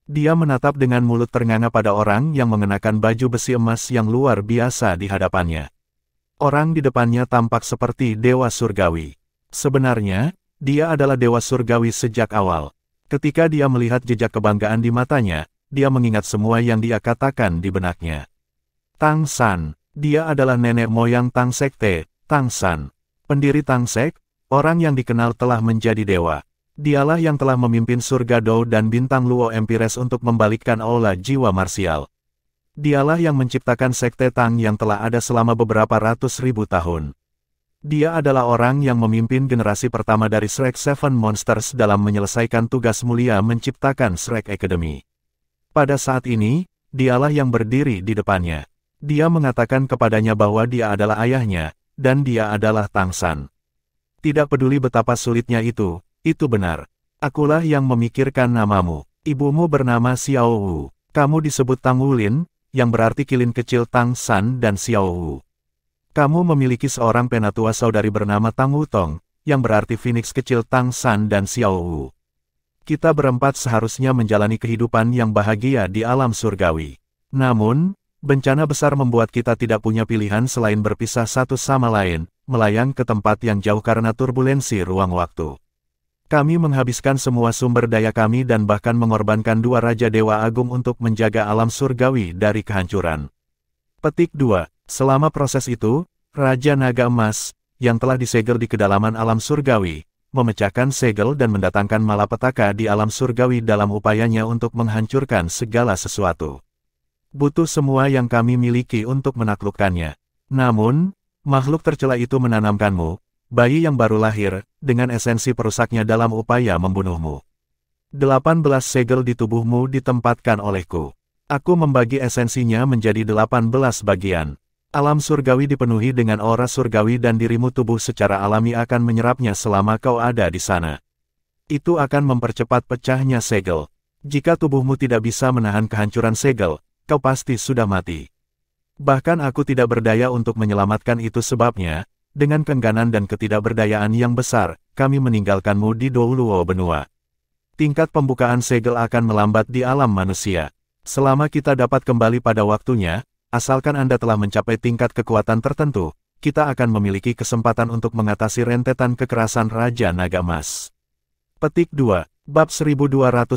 Dia menatap dengan mulut ternganga pada orang yang mengenakan baju besi emas yang luar biasa di hadapannya. Orang di depannya tampak seperti Dewa Surgawi. Sebenarnya, dia adalah Dewa Surgawi sejak awal. Ketika dia melihat jejak kebanggaan di matanya, dia mengingat semua yang dia katakan di benaknya. Tang San. Dia adalah nenek moyang Tang Sekte. Tang San, pendiri Tang Sek, orang yang dikenal telah menjadi dewa. Dialah yang telah memimpin surga Dou dan bintang Luo Empires untuk membalikkan aula jiwa marsial. Dialah yang menciptakan Sekte Tang yang telah ada selama beberapa ratus ribu tahun. Dia adalah orang yang memimpin generasi pertama dari Shrek Seven Monsters dalam menyelesaikan tugas mulia menciptakan Shrek Academy. Pada saat ini, dialah yang berdiri di depannya. Dia mengatakan kepadanya bahwa dia adalah ayahnya, dan dia adalah Tang San. Tidak peduli betapa sulitnya itu benar. Akulah yang memikirkan namamu. Ibumu bernama Xiao Wu. Kamu disebut Tang Wulin, yang berarti kilin kecil Tang San dan Xiao Wu. Kamu memiliki seorang penatua saudari bernama Tang Wutong, yang berarti Phoenix kecil Tang San dan Xiao Wu. Kita berempat seharusnya menjalani kehidupan yang bahagia di alam surgawi. Namun, bencana besar membuat kita tidak punya pilihan selain berpisah satu sama lain, melayang ke tempat yang jauh karena turbulensi ruang waktu. Kami menghabiskan semua sumber daya kami dan bahkan mengorbankan 2 Raja Dewa Agung untuk menjaga alam surgawi dari kehancuran. Petik 2. Selama proses itu, Raja Naga Emas, yang telah disegel di kedalaman alam surgawi, memecahkan segel dan mendatangkan malapetaka di alam surgawi dalam upayanya untuk menghancurkan segala sesuatu. Butuh semua yang kami miliki untuk menaklukkannya. Namun, makhluk tercela itu menanamkanmu, bayi yang baru lahir, dengan esensi perusaknya dalam upaya membunuhmu. 18 segel di tubuhmu ditempatkan olehku. Aku membagi esensinya menjadi 18 bagian. Alam surgawi dipenuhi dengan aura surgawi dan dirimu tubuh secara alami akan menyerapnya selama kau ada di sana. Itu akan mempercepat pecahnya segel. Jika tubuhmu tidak bisa menahan kehancuran segel, kau pasti sudah mati. Bahkan aku tidak berdaya untuk menyelamatkan itu sebabnya, dengan keengganan dan ketidakberdayaan yang besar, kami meninggalkanmu di Dou Luo benua. Tingkat pembukaan segel akan melambat di alam manusia. Selama kita dapat kembali pada waktunya, asalkan Anda telah mencapai tingkat kekuatan tertentu, kita akan memiliki kesempatan untuk mengatasi rentetan kekerasan Raja Naga Emas. Petik 2, Bab 1274.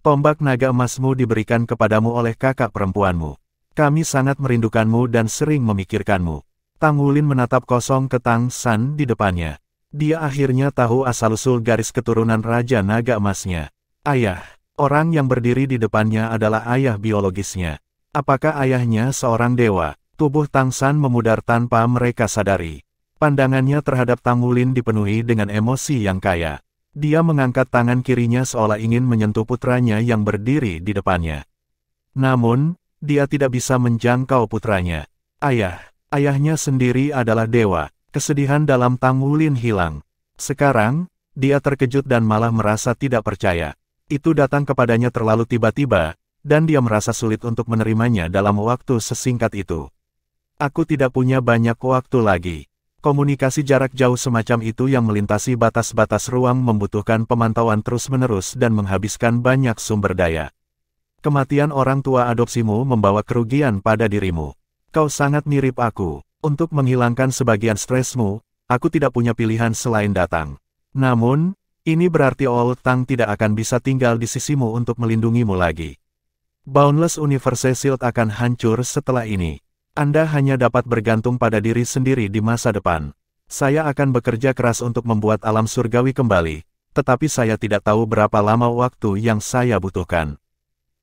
Tombak naga emasmu diberikan kepadamu oleh kakak perempuanmu. Kami sangat merindukanmu dan sering memikirkanmu. Tang Wulin menatap kosong ke Tang San di depannya. Dia akhirnya tahu asal-usul garis keturunan Raja Naga Emasnya. Ayah. Orang yang berdiri di depannya adalah ayah biologisnya. Apakah ayahnya seorang dewa? Tubuh Tang San memudar tanpa mereka sadari. Pandangannya terhadap Tang Wulin dipenuhi dengan emosi yang kaya. Dia mengangkat tangan kirinya seolah ingin menyentuh putranya yang berdiri di depannya. Namun, dia tidak bisa menjangkau putranya. Ayahnya sendiri adalah dewa. Kesedihan dalam Tang Wulin hilang. Sekarang, dia terkejut dan malah merasa tidak percaya. Itu datang kepadanya terlalu tiba-tiba, dan dia merasa sulit untuk menerimanya dalam waktu sesingkat itu. Aku tidak punya banyak waktu lagi. Komunikasi jarak jauh semacam itu yang melintasi batas-batas ruang membutuhkan pemantauan terus-menerus dan menghabiskan banyak sumber daya. Kematian orang tua adopsimu membawa kerugian pada dirimu. Kau sangat mirip aku. Untuk menghilangkan sebagian stresmu, aku tidak punya pilihan selain datang. Namun, ini berarti Old Tang tidak akan bisa tinggal di sisimu untuk melindungimu lagi. Boundless Universe Shield akan hancur setelah ini. Anda hanya dapat bergantung pada diri sendiri di masa depan. Saya akan bekerja keras untuk membuat alam surgawi kembali, tetapi saya tidak tahu berapa lama waktu yang saya butuhkan.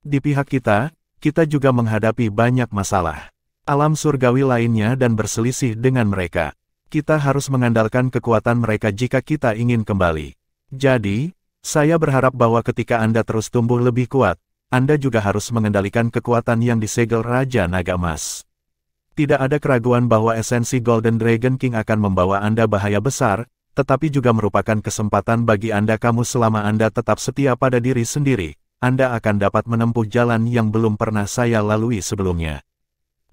Di pihak kita juga menghadapi banyak masalah. Alam surgawi lainnya dan berselisih dengan mereka. Kita harus mengandalkan kekuatan mereka jika kita ingin kembali. Jadi, saya berharap bahwa ketika Anda terus tumbuh lebih kuat, Anda juga harus mengendalikan kekuatan yang disegel Raja Naga Emas. Tidak ada keraguan bahwa esensi Golden Dragon King akan membawa Anda bahaya besar, tetapi juga merupakan kesempatan bagi Anda selama Anda tetap setia pada diri sendiri, Anda akan dapat menempuh jalan yang belum pernah saya lalui sebelumnya.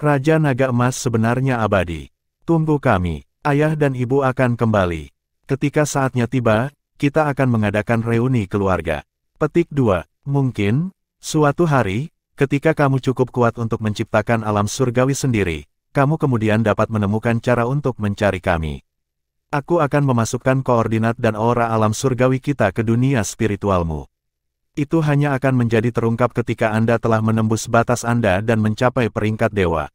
Raja Naga Emas sebenarnya abadi. Tunggu kami, ayah dan ibu akan kembali. Ketika saatnya tiba, kita akan mengadakan reuni keluarga. Petik 2. Mungkin, suatu hari, ketika kamu cukup kuat untuk menciptakan alam surgawi sendiri, kamu kemudian dapat menemukan cara untuk mencari kami. Aku akan memasukkan koordinat dan aura alam surgawi kita ke dunia spiritualmu. Itu hanya akan menjadi terungkap ketika Anda telah menembus batas Anda dan mencapai peringkat dewa.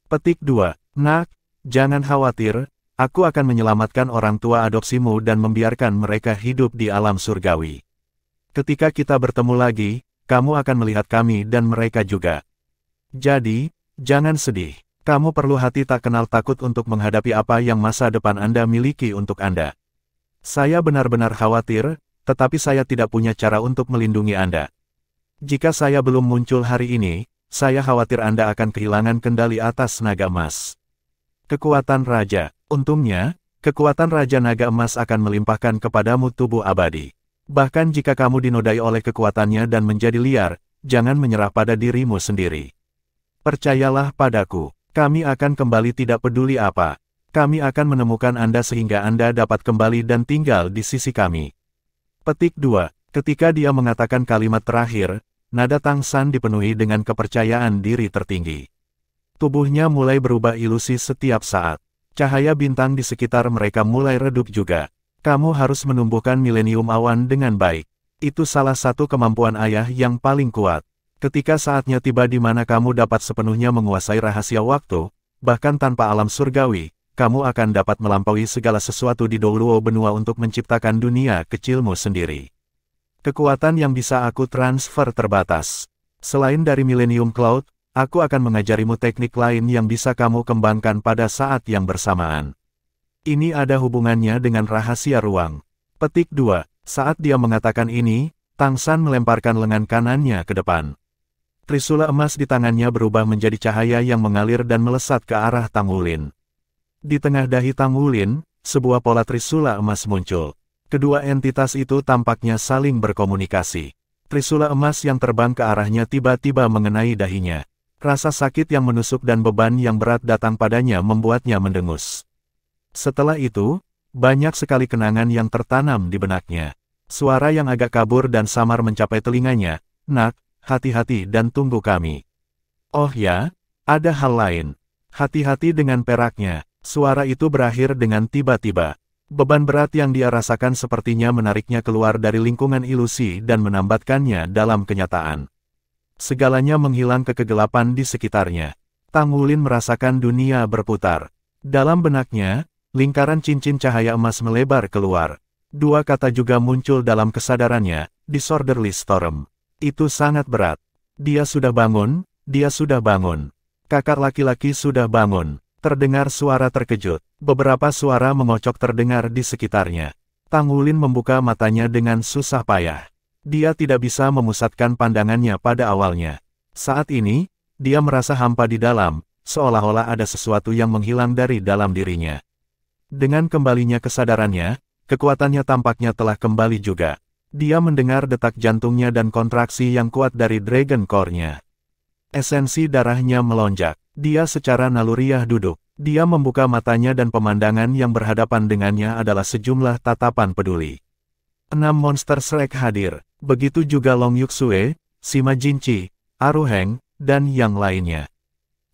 Petik 2. Nak, jangan khawatir, aku akan menyelamatkan orang tua adopsimu dan membiarkan mereka hidup di alam surgawi. Ketika kita bertemu lagi, kamu akan melihat kami dan mereka juga. Jadi, jangan sedih. Kamu perlu hati tak kenal takut untuk menghadapi apa yang masa depan Anda miliki untuk Anda. Saya benar-benar khawatir, tetapi saya tidak punya cara untuk melindungi Anda. Jika saya belum muncul hari ini, saya khawatir Anda akan kehilangan kendali atas naga emas. Kekuatan Raja. Untungnya, kekuatan Raja Naga Emas akan melimpahkan kepadamu tubuh abadi. Bahkan jika kamu dinodai oleh kekuatannya dan menjadi liar, jangan menyerah pada dirimu sendiri. Percayalah padaku. Kami akan kembali tidak peduli apa. Kami akan menemukan Anda sehingga Anda dapat kembali dan tinggal di sisi kami. Petik 2. Ketika dia mengatakan kalimat terakhir, nada Tang San dipenuhi dengan kepercayaan diri tertinggi. Tubuhnya mulai berubah ilusi setiap saat. Cahaya bintang di sekitar mereka mulai redup juga. Kamu harus menumbuhkan milenium awan dengan baik. Itu salah satu kemampuan ayah yang paling kuat. Ketika saatnya tiba di mana kamu dapat sepenuhnya menguasai rahasia waktu, bahkan tanpa alam surgawi, kamu akan dapat melampaui segala sesuatu di Douluo benua untuk menciptakan dunia kecilmu sendiri. Kekuatan yang bisa aku transfer terbatas. Selain dari Millennium Cloud, aku akan mengajarimu teknik lain yang bisa kamu kembangkan pada saat yang bersamaan. Ini ada hubungannya dengan rahasia ruang. Petik 2. Saat dia mengatakan ini, Tang San melemparkan lengan kanannya ke depan. Trisula emas di tangannya berubah menjadi cahaya yang mengalir dan melesat ke arah Tang Wulin. Di tengah dahi Tang Wulin, sebuah pola trisula emas muncul. Kedua entitas itu tampaknya saling berkomunikasi. Trisula emas yang terbang ke arahnya tiba-tiba mengenai dahinya. Rasa sakit yang menusuk dan beban yang berat datang padanya membuatnya mendengus. Setelah itu, banyak sekali kenangan yang tertanam di benaknya. Suara yang agak kabur dan samar mencapai telinganya. Nak, hati-hati dan tunggu kami. Oh ya, ada hal lain. Hati-hati dengan peraknya. Suara itu berakhir dengan tiba-tiba. Beban berat yang dia rasakan sepertinya menariknya keluar dari lingkungan ilusi dan menambatkannya dalam kenyataan. Segalanya menghilang ke kegelapan di sekitarnya. Tang Wulin merasakan dunia berputar. Dalam benaknya, lingkaran cincin cahaya emas melebar keluar. Dua kata juga muncul dalam kesadarannya, disorderly storm. Itu sangat berat. Dia sudah bangun, dia sudah bangun. Kakak laki-laki sudah bangun. Terdengar suara terkejut. Beberapa suara mengocok terdengar di sekitarnya. Tang Wulin membuka matanya dengan susah payah. Dia tidak bisa memusatkan pandangannya pada awalnya. Saat ini, dia merasa hampa di dalam, seolah-olah ada sesuatu yang menghilang dari dalam dirinya. Dengan kembalinya kesadarannya, kekuatannya tampaknya telah kembali juga. Dia mendengar detak jantungnya dan kontraksi yang kuat dari Dragon Core-nya. Esensi darahnya melonjak. Dia secara naluriah duduk. Dia membuka matanya dan pemandangan yang berhadapan dengannya adalah sejumlah tatapan peduli. 6 monster Shrek hadir. Begitu juga Long Yuxue, Sima Jinchi, Aruheng, dan yang lainnya.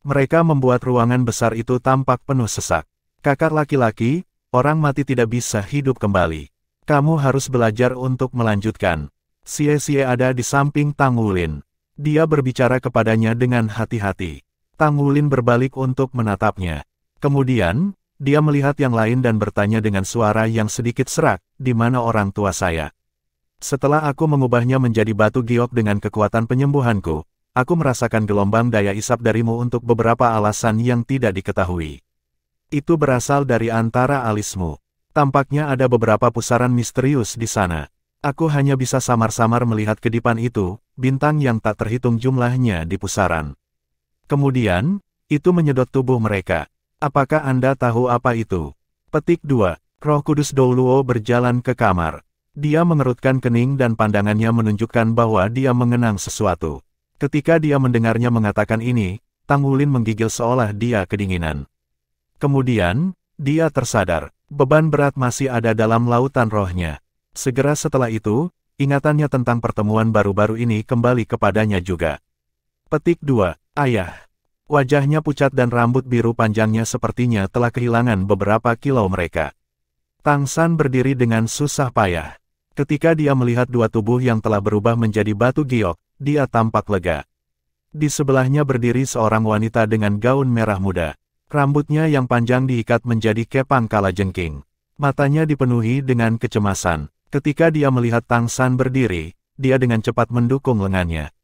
Mereka membuat ruangan besar itu tampak penuh sesak. Kakak laki-laki, orang mati tidak bisa hidup kembali. Kamu harus belajar untuk melanjutkan. Xie ada di samping Tang Wulin. Dia berbicara kepadanya dengan hati-hati. Tang Wulin berbalik untuk menatapnya. Kemudian, dia melihat yang lain dan bertanya dengan suara yang sedikit serak, di mana orang tua saya? Setelah aku mengubahnya menjadi batu giok dengan kekuatan penyembuhanku, aku merasakan gelombang daya isap darimu untuk beberapa alasan yang tidak diketahui. Itu berasal dari antara alismu. Tampaknya ada beberapa pusaran misterius di sana. Aku hanya bisa samar-samar melihat kedipan itu, bintang yang tak terhitung jumlahnya di pusaran. Kemudian, itu menyedot tubuh mereka. Apakah Anda tahu apa itu? Petik 2. Roh Kudus Douluo berjalan ke kamar. Dia mengerutkan kening dan pandangannya menunjukkan bahwa dia mengenang sesuatu. Ketika dia mendengarnya mengatakan ini, Tang Wulin menggigil seolah dia kedinginan. Kemudian, dia tersadar. Beban berat masih ada dalam lautan rohnya. Segera setelah itu, ingatannya tentang pertemuan baru-baru ini kembali kepadanya juga. Petik 2. Ayah. Wajahnya pucat dan rambut biru panjangnya sepertinya telah kehilangan beberapa kilau mereka. Tang San berdiri dengan susah payah. Ketika dia melihat dua tubuh yang telah berubah menjadi batu giok, dia tampak lega. Di sebelahnya berdiri seorang wanita dengan gaun merah muda. Rambutnya yang panjang diikat menjadi kepang kalajengking. Matanya dipenuhi dengan kecemasan. Ketika dia melihat Tang San berdiri, dia dengan cepat mendukung lengannya.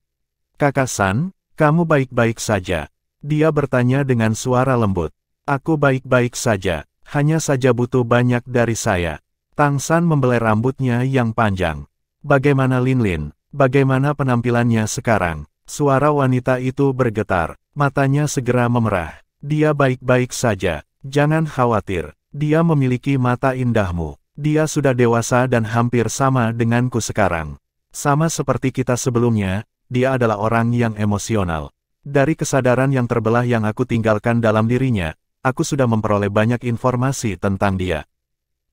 Kakak San, kamu baik-baik saja? Dia bertanya dengan suara lembut. Aku baik-baik saja, hanya saja butuh banyak dari saya. Tang San membelai rambutnya yang panjang. Bagaimana Linlin? Bagaimana penampilannya sekarang? Suara wanita itu bergetar, matanya segera memerah. Dia baik-baik saja, jangan khawatir, dia memiliki mata indahmu. Dia sudah dewasa dan hampir sama denganku sekarang. Sama seperti kita sebelumnya, dia adalah orang yang emosional. Dari kesadaran yang terbelah yang aku tinggalkan dalam dirinya, aku sudah memperoleh banyak informasi tentang dia.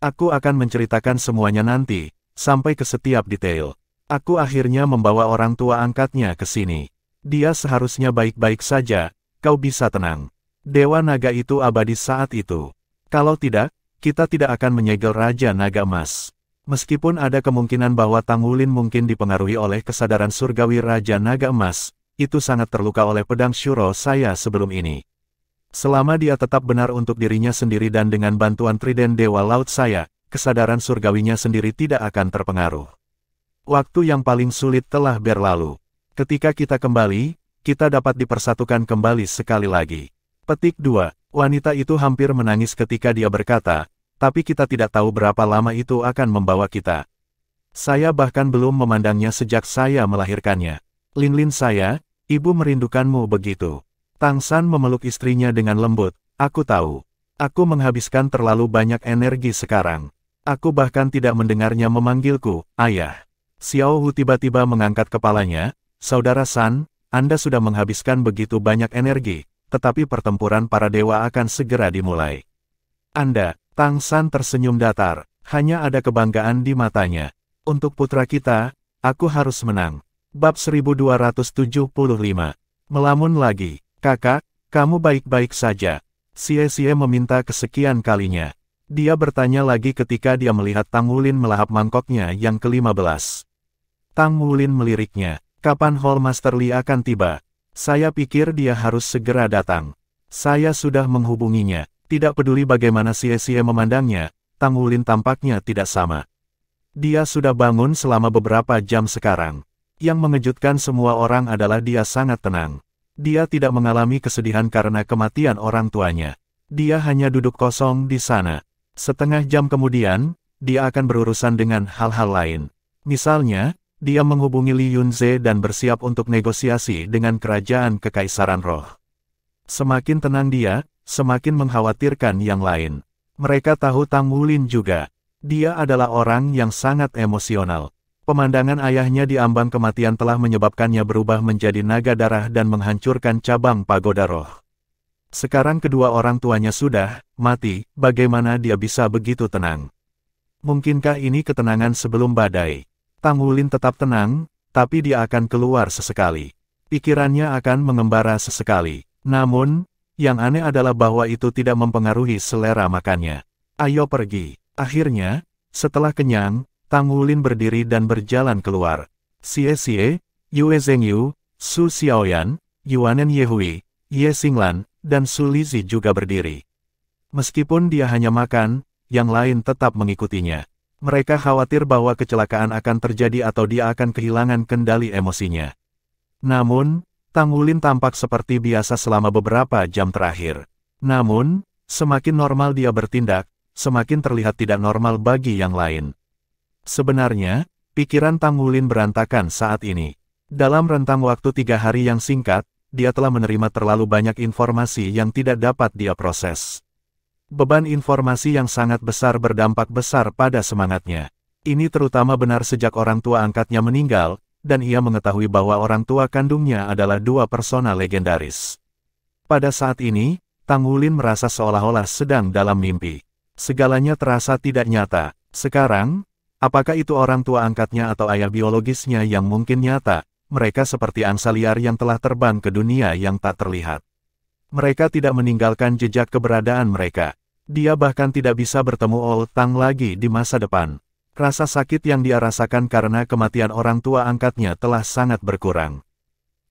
Aku akan menceritakan semuanya nanti, sampai ke setiap detail. Aku akhirnya membawa orang tua angkatnya ke sini. Dia seharusnya baik-baik saja, kau bisa tenang. Dewa Naga itu abadi saat itu. Kalau tidak, kita tidak akan menyegel Raja Naga Emas. Meskipun ada kemungkinan bahwa Tang Wulin mungkin dipengaruhi oleh kesadaran surgawi Raja Naga Emas, itu sangat terluka oleh pedang Shuro saya sebelum ini. Selama dia tetap benar untuk dirinya sendiri dan dengan bantuan Trident Dewa Laut saya, kesadaran surgawinya sendiri tidak akan terpengaruh. Waktu yang paling sulit telah berlalu. Ketika kita kembali, kita dapat dipersatukan kembali sekali lagi. Petik 2. Wanita itu hampir menangis ketika dia berkata, tapi kita tidak tahu berapa lama itu akan membawa kita. Saya bahkan belum memandangnya sejak saya melahirkannya. Linlin saya, ibu merindukanmu begitu. Tang San memeluk istrinya dengan lembut, aku tahu. Aku menghabiskan terlalu banyak energi sekarang. Aku bahkan tidak mendengarnya memanggilku, ayah. Xiao Hu tiba-tiba mengangkat kepalanya, Saudara San, Anda sudah menghabiskan begitu banyak energi. Tetapi pertempuran para dewa akan segera dimulai. Anda, Tang San tersenyum datar, hanya ada kebanggaan di matanya. Untuk putra kita, aku harus menang. Bab 1275. Melamun lagi, kakak, kamu baik-baik saja. Xie meminta kesekian kalinya. Dia bertanya lagi ketika dia melihat Tang Wulin melahap mangkoknya yang ke-15. Tang Wulin meliriknya, kapan Hall Master Li akan tiba? Saya pikir dia harus segera datang. Saya sudah menghubunginya. Tidak peduli bagaimana Xie memandangnya, Tang Wulin tampaknya tidak sama. Dia sudah bangun selama beberapa jam sekarang. Yang mengejutkan semua orang adalah dia sangat tenang. Dia tidak mengalami kesedihan karena kematian orang tuanya. Dia hanya duduk kosong di sana. Setengah jam kemudian, dia akan berurusan dengan hal-hal lain. Misalnya, dia menghubungi Li Yunze dan bersiap untuk negosiasi dengan kerajaan Kekaisaran Roh. Semakin tenang dia, semakin mengkhawatirkan yang lain. Mereka tahu Tang Wulin juga. Dia adalah orang yang sangat emosional. Pemandangan ayahnya di ambang kematian telah menyebabkannya berubah menjadi naga darah dan menghancurkan cabang pagoda roh. Sekarang kedua orang tuanya sudah mati, bagaimana dia bisa begitu tenang? Mungkinkah ini ketenangan sebelum badai? Tang Wulin tetap tenang, tapi dia akan keluar sesekali. Pikirannya akan mengembara sesekali. Namun, yang aneh adalah bahwa itu tidak mempengaruhi selera makannya. Ayo pergi. Akhirnya, setelah kenyang, Tang Wulin berdiri dan berjalan keluar. Xie Xie, Yue Zhengyu, Su Xiaoyan, Yuanen Yehui, Ye Xinglan, dan Su Lizi juga berdiri. Meskipun dia hanya makan, yang lain tetap mengikutinya. Mereka khawatir bahwa kecelakaan akan terjadi atau dia akan kehilangan kendali emosinya. Namun, Tang Wulin tampak seperti biasa selama beberapa jam terakhir. Namun, semakin normal dia bertindak, semakin terlihat tidak normal bagi yang lain. Sebenarnya, pikiran Tang Wulin berantakan saat ini. Dalam rentang waktu 3 hari yang singkat, dia telah menerima terlalu banyak informasi yang tidak dapat dia proses. Beban informasi yang sangat besar berdampak besar pada semangatnya. Ini terutama benar sejak orang tua angkatnya meninggal, dan ia mengetahui bahwa orang tua kandungnya adalah 2 persona legendaris. Pada saat ini, Tang Wulin merasa seolah-olah sedang dalam mimpi. Segalanya terasa tidak nyata. Sekarang, apakah itu orang tua angkatnya atau ayah biologisnya yang mungkin nyata? Mereka seperti angsa liar yang telah terbang ke dunia yang tak terlihat. Mereka tidak meninggalkan jejak keberadaan mereka. Dia bahkan tidak bisa bertemu Old Tang lagi di masa depan. Rasa sakit yang dia rasakan karena kematian orang tua angkatnya telah sangat berkurang.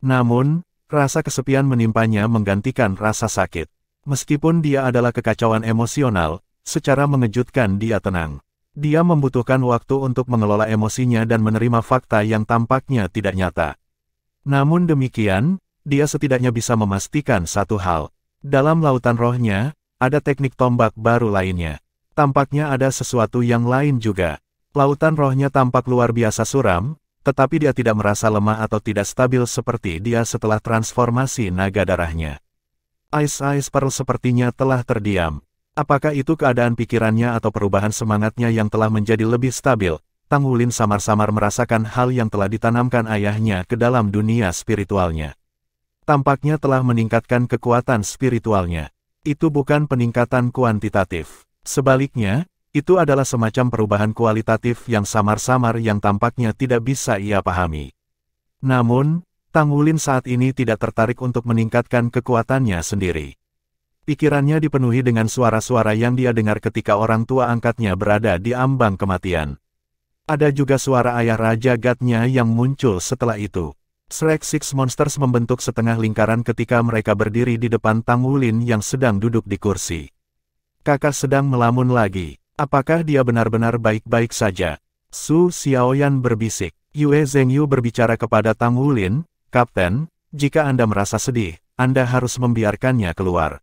Namun, rasa kesepian menimpanya menggantikan rasa sakit. Meskipun dia adalah kekacauan emosional, secara mengejutkan dia tenang. Dia membutuhkan waktu untuk mengelola emosinya dan menerima fakta yang tampaknya tidak nyata. Namun demikian, dia setidaknya bisa memastikan satu hal. Dalam lautan rohnya, ada teknik tombak baru lainnya. Tampaknya ada sesuatu yang lain juga. Lautan rohnya tampak luar biasa suram, tetapi dia tidak merasa lemah atau tidak stabil seperti dia setelah transformasi naga darahnya. Ice Pearl sepertinya telah terdiam. Apakah itu keadaan pikirannya atau perubahan semangatnya yang telah menjadi lebih stabil? Tang Wulin samar-samar merasakan hal yang telah ditanamkan ayahnya ke dalam dunia spiritualnya. Tampaknya telah meningkatkan kekuatan spiritualnya. Itu bukan peningkatan kuantitatif. Sebaliknya, itu adalah semacam perubahan kualitatif yang samar-samar yang tampaknya tidak bisa ia pahami. Namun, Tang Wulin saat ini tidak tertarik untuk meningkatkan kekuatannya sendiri. Pikirannya dipenuhi dengan suara-suara yang dia dengar ketika orang tua angkatnya berada di ambang kematian. Ada juga suara ayah Raja Gatnya yang muncul setelah itu. Shrek Six Monsters membentuk setengah lingkaran ketika mereka berdiri di depan Tang Wulin yang sedang duduk di kursi. Kakak sedang melamun lagi. Apakah dia benar-benar baik-baik saja? Su Xiaoyan berbisik. Yue Zhengyu berbicara kepada Tang Wulin, Kapten, jika Anda merasa sedih, Anda harus membiarkannya keluar.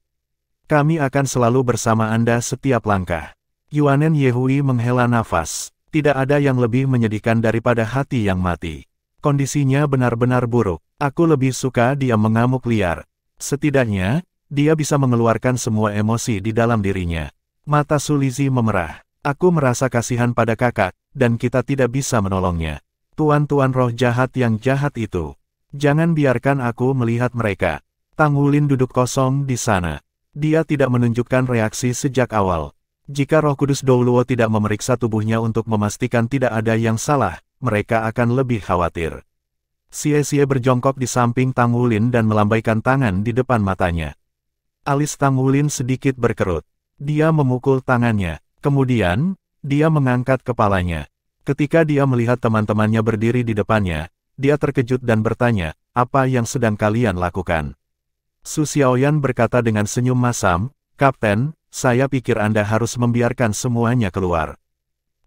Kami akan selalu bersama Anda setiap langkah. Yuanen Yehui menghela nafas. Tidak ada yang lebih menyedihkan daripada hati yang mati. Kondisinya benar-benar buruk. Aku lebih suka dia mengamuk liar. Setidaknya, dia bisa mengeluarkan semua emosi di dalam dirinya. Mata Su Lizi memerah. Aku merasa kasihan pada kakak, dan kita tidak bisa menolongnya. Tuan-tuan roh jahat yang jahat itu. Jangan biarkan aku melihat mereka. Tang Wulin duduk kosong di sana. Dia tidak menunjukkan reaksi sejak awal. Jika Roh Kudus Douluo tidak memeriksa tubuhnya untuk memastikan tidak ada yang salah, mereka akan lebih khawatir. Xie Xie berjongkok di samping Tang Wulin dan melambaikan tangan di depan matanya. Alis Tang Wulin sedikit berkerut. Dia memukul tangannya. Kemudian, dia mengangkat kepalanya. Ketika dia melihat teman-temannya berdiri di depannya, dia terkejut dan bertanya, apa yang sedang kalian lakukan? Su Xiaoyan berkata dengan senyum masam, Kapten, saya pikir Anda harus membiarkan semuanya keluar.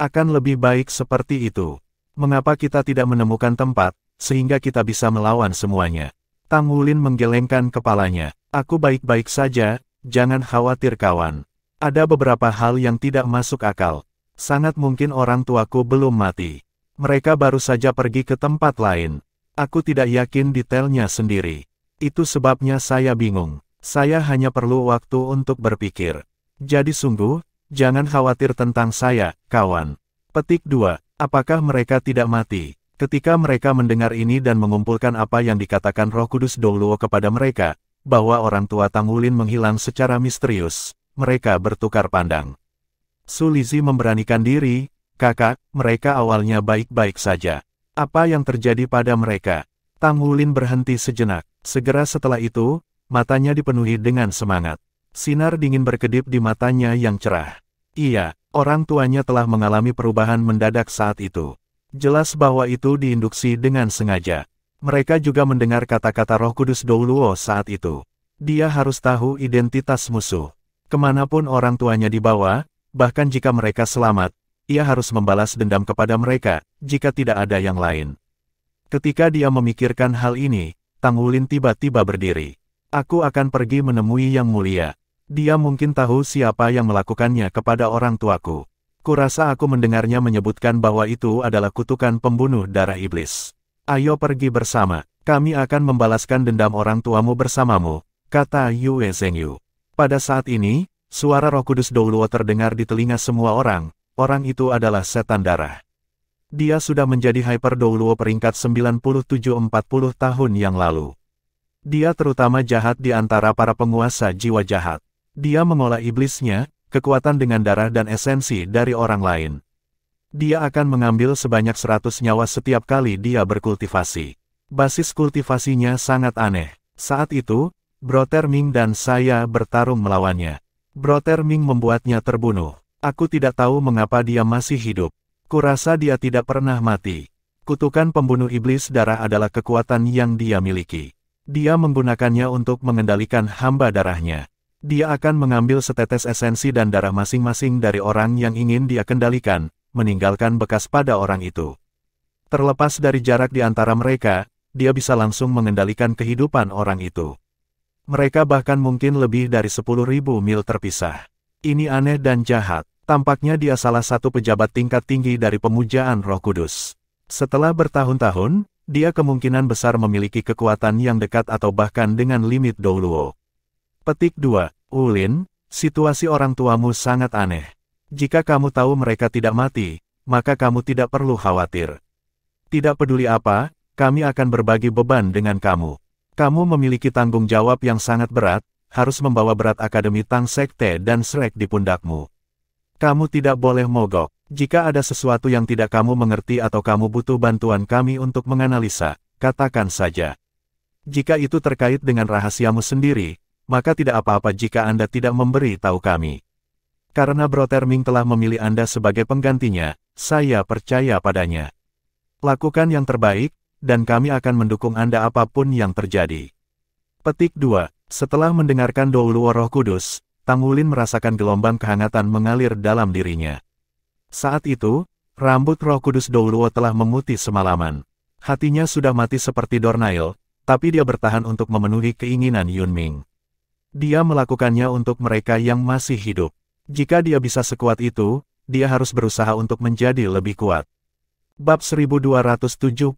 Akan lebih baik seperti itu. Mengapa kita tidak menemukan tempat, sehingga kita bisa melawan semuanya? Tang Wulin menggelengkan kepalanya. Aku baik-baik saja, jangan khawatir kawan. Ada beberapa hal yang tidak masuk akal. Sangat mungkin orang tuaku belum mati. Mereka baru saja pergi ke tempat lain. Aku tidak yakin detailnya sendiri. Itu sebabnya saya bingung. Saya hanya perlu waktu untuk berpikir. Jadi sungguh, jangan khawatir tentang saya, kawan. Petik 2. Apakah mereka tidak mati? Ketika mereka mendengar ini dan mengumpulkan apa yang dikatakan Roh Kudus Douluo kepada mereka, bahwa orang tua Tang Wulin menghilang secara misterius, mereka bertukar pandang. Su Lizi memberanikan diri, kakak, mereka awalnya baik-baik saja. Apa yang terjadi pada mereka? Tang Wulin berhenti sejenak. Segera setelah itu, matanya dipenuhi dengan semangat. Sinar dingin berkedip di matanya yang cerah. Iya, orang tuanya telah mengalami perubahan mendadak saat itu. Jelas bahwa itu diinduksi dengan sengaja. Mereka juga mendengar kata-kata Roh Kudus Douluo saat itu. Dia harus tahu identitas musuh. Kemanapun orang tuanya dibawa, bahkan jika mereka selamat, ia harus membalas dendam kepada mereka, jika tidak ada yang lain. Ketika dia memikirkan hal ini, Tang Wulin tiba-tiba berdiri. Aku akan pergi menemui Yang Mulia. Dia mungkin tahu siapa yang melakukannya kepada orang tuaku. Kurasa aku mendengarnya menyebutkan bahwa itu adalah kutukan pembunuh darah iblis. Ayo pergi bersama, kami akan membalaskan dendam orang tuamu bersamamu, kata Yue Zhengyu. Pada saat ini, suara Roh Kudus Douluo terdengar di telinga semua orang itu adalah setan darah. Dia sudah menjadi Hyper Douluo peringkat 97-40 tahun yang lalu. Dia terutama jahat di antara para penguasa jiwa jahat. Dia mengolah iblisnya, kekuatan dengan darah dan esensi dari orang lain. Dia akan mengambil sebanyak 100 nyawa setiap kali dia berkultivasi. Basis kultivasinya sangat aneh. Saat itu, Brother Ming dan saya bertarung melawannya. Brother Ming membuatnya terbunuh. Aku tidak tahu mengapa dia masih hidup. Kurasa dia tidak pernah mati. Kutukan pembunuh iblis darah adalah kekuatan yang dia miliki. Dia menggunakannya untuk mengendalikan hamba darahnya. Dia akan mengambil setetes esensi dan darah masing-masing dari orang yang ingin dia kendalikan, meninggalkan bekas pada orang itu. Terlepas dari jarak di antara mereka, dia bisa langsung mengendalikan kehidupan orang itu. Mereka bahkan mungkin lebih dari 10.000 mil terpisah. Ini aneh dan jahat. Tampaknya dia salah satu pejabat tingkat tinggi dari pemujaan Roh Kudus. Setelah bertahun-tahun, dia kemungkinan besar memiliki kekuatan yang dekat atau bahkan dengan limit Douluo. Petik 2. Wulin, situasi orang tuamu sangat aneh. Jika kamu tahu mereka tidak mati, maka kamu tidak perlu khawatir. Tidak peduli apa, kami akan berbagi beban dengan kamu. Kamu memiliki tanggung jawab yang sangat berat, harus membawa berat Akademi Tang Sekte dan Shrek di pundakmu. Kamu tidak boleh mogok. Jika ada sesuatu yang tidak kamu mengerti atau kamu butuh bantuan kami untuk menganalisa, katakan saja. Jika itu terkait dengan rahasiamu sendiri, maka tidak apa-apa jika Anda tidak memberi tahu kami. Karena Brother Ming telah memilih Anda sebagai penggantinya, saya percaya padanya. Lakukan yang terbaik, dan kami akan mendukung Anda apapun yang terjadi. Petik 2. Setelah mendengarkan Douluo Roh Kudus, Tang Wulin merasakan gelombang kehangatan mengalir dalam dirinya. Saat itu, rambut Roh Kudus Douluo telah memutih semalaman. Hatinya sudah mati seperti Dornail, tapi dia bertahan untuk memenuhi keinginan Yunming. Dia melakukannya untuk mereka yang masih hidup. Jika dia bisa sekuat itu, dia harus berusaha untuk menjadi lebih kuat. Bab 1276.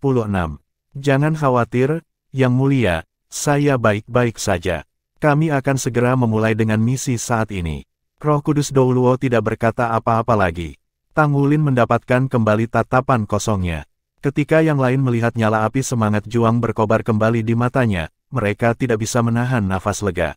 Jangan khawatir, Yang Mulia, saya baik-baik saja. Kami akan segera memulai dengan misi saat ini. Roh Kudus Douluo tidak berkata apa-apa lagi. Tang Wulin mendapatkan kembali tatapan kosongnya. Ketika yang lain melihat nyala api semangat juang berkobar kembali di matanya, mereka tidak bisa menahan nafas lega.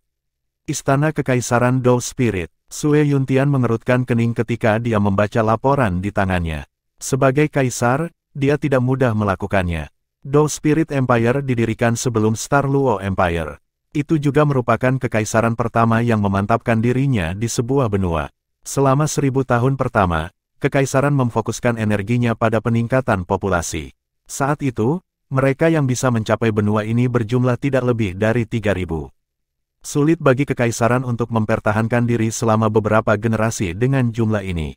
Istana Kekaisaran Dou Spirit. Sue Yuntian mengerutkan kening ketika dia membaca laporan di tangannya. Sebagai kaisar, dia tidak mudah melakukannya. Dou Spirit Empire didirikan sebelum Star Luo Empire. Itu juga merupakan kekaisaran pertama yang memantapkan dirinya di sebuah benua. Selama 1000 tahun pertama, kekaisaran memfokuskan energinya pada peningkatan populasi. Saat itu, mereka yang bisa mencapai benua ini berjumlah tidak lebih dari 3.000. Sulit bagi kekaisaran untuk mempertahankan diri selama beberapa generasi dengan jumlah ini.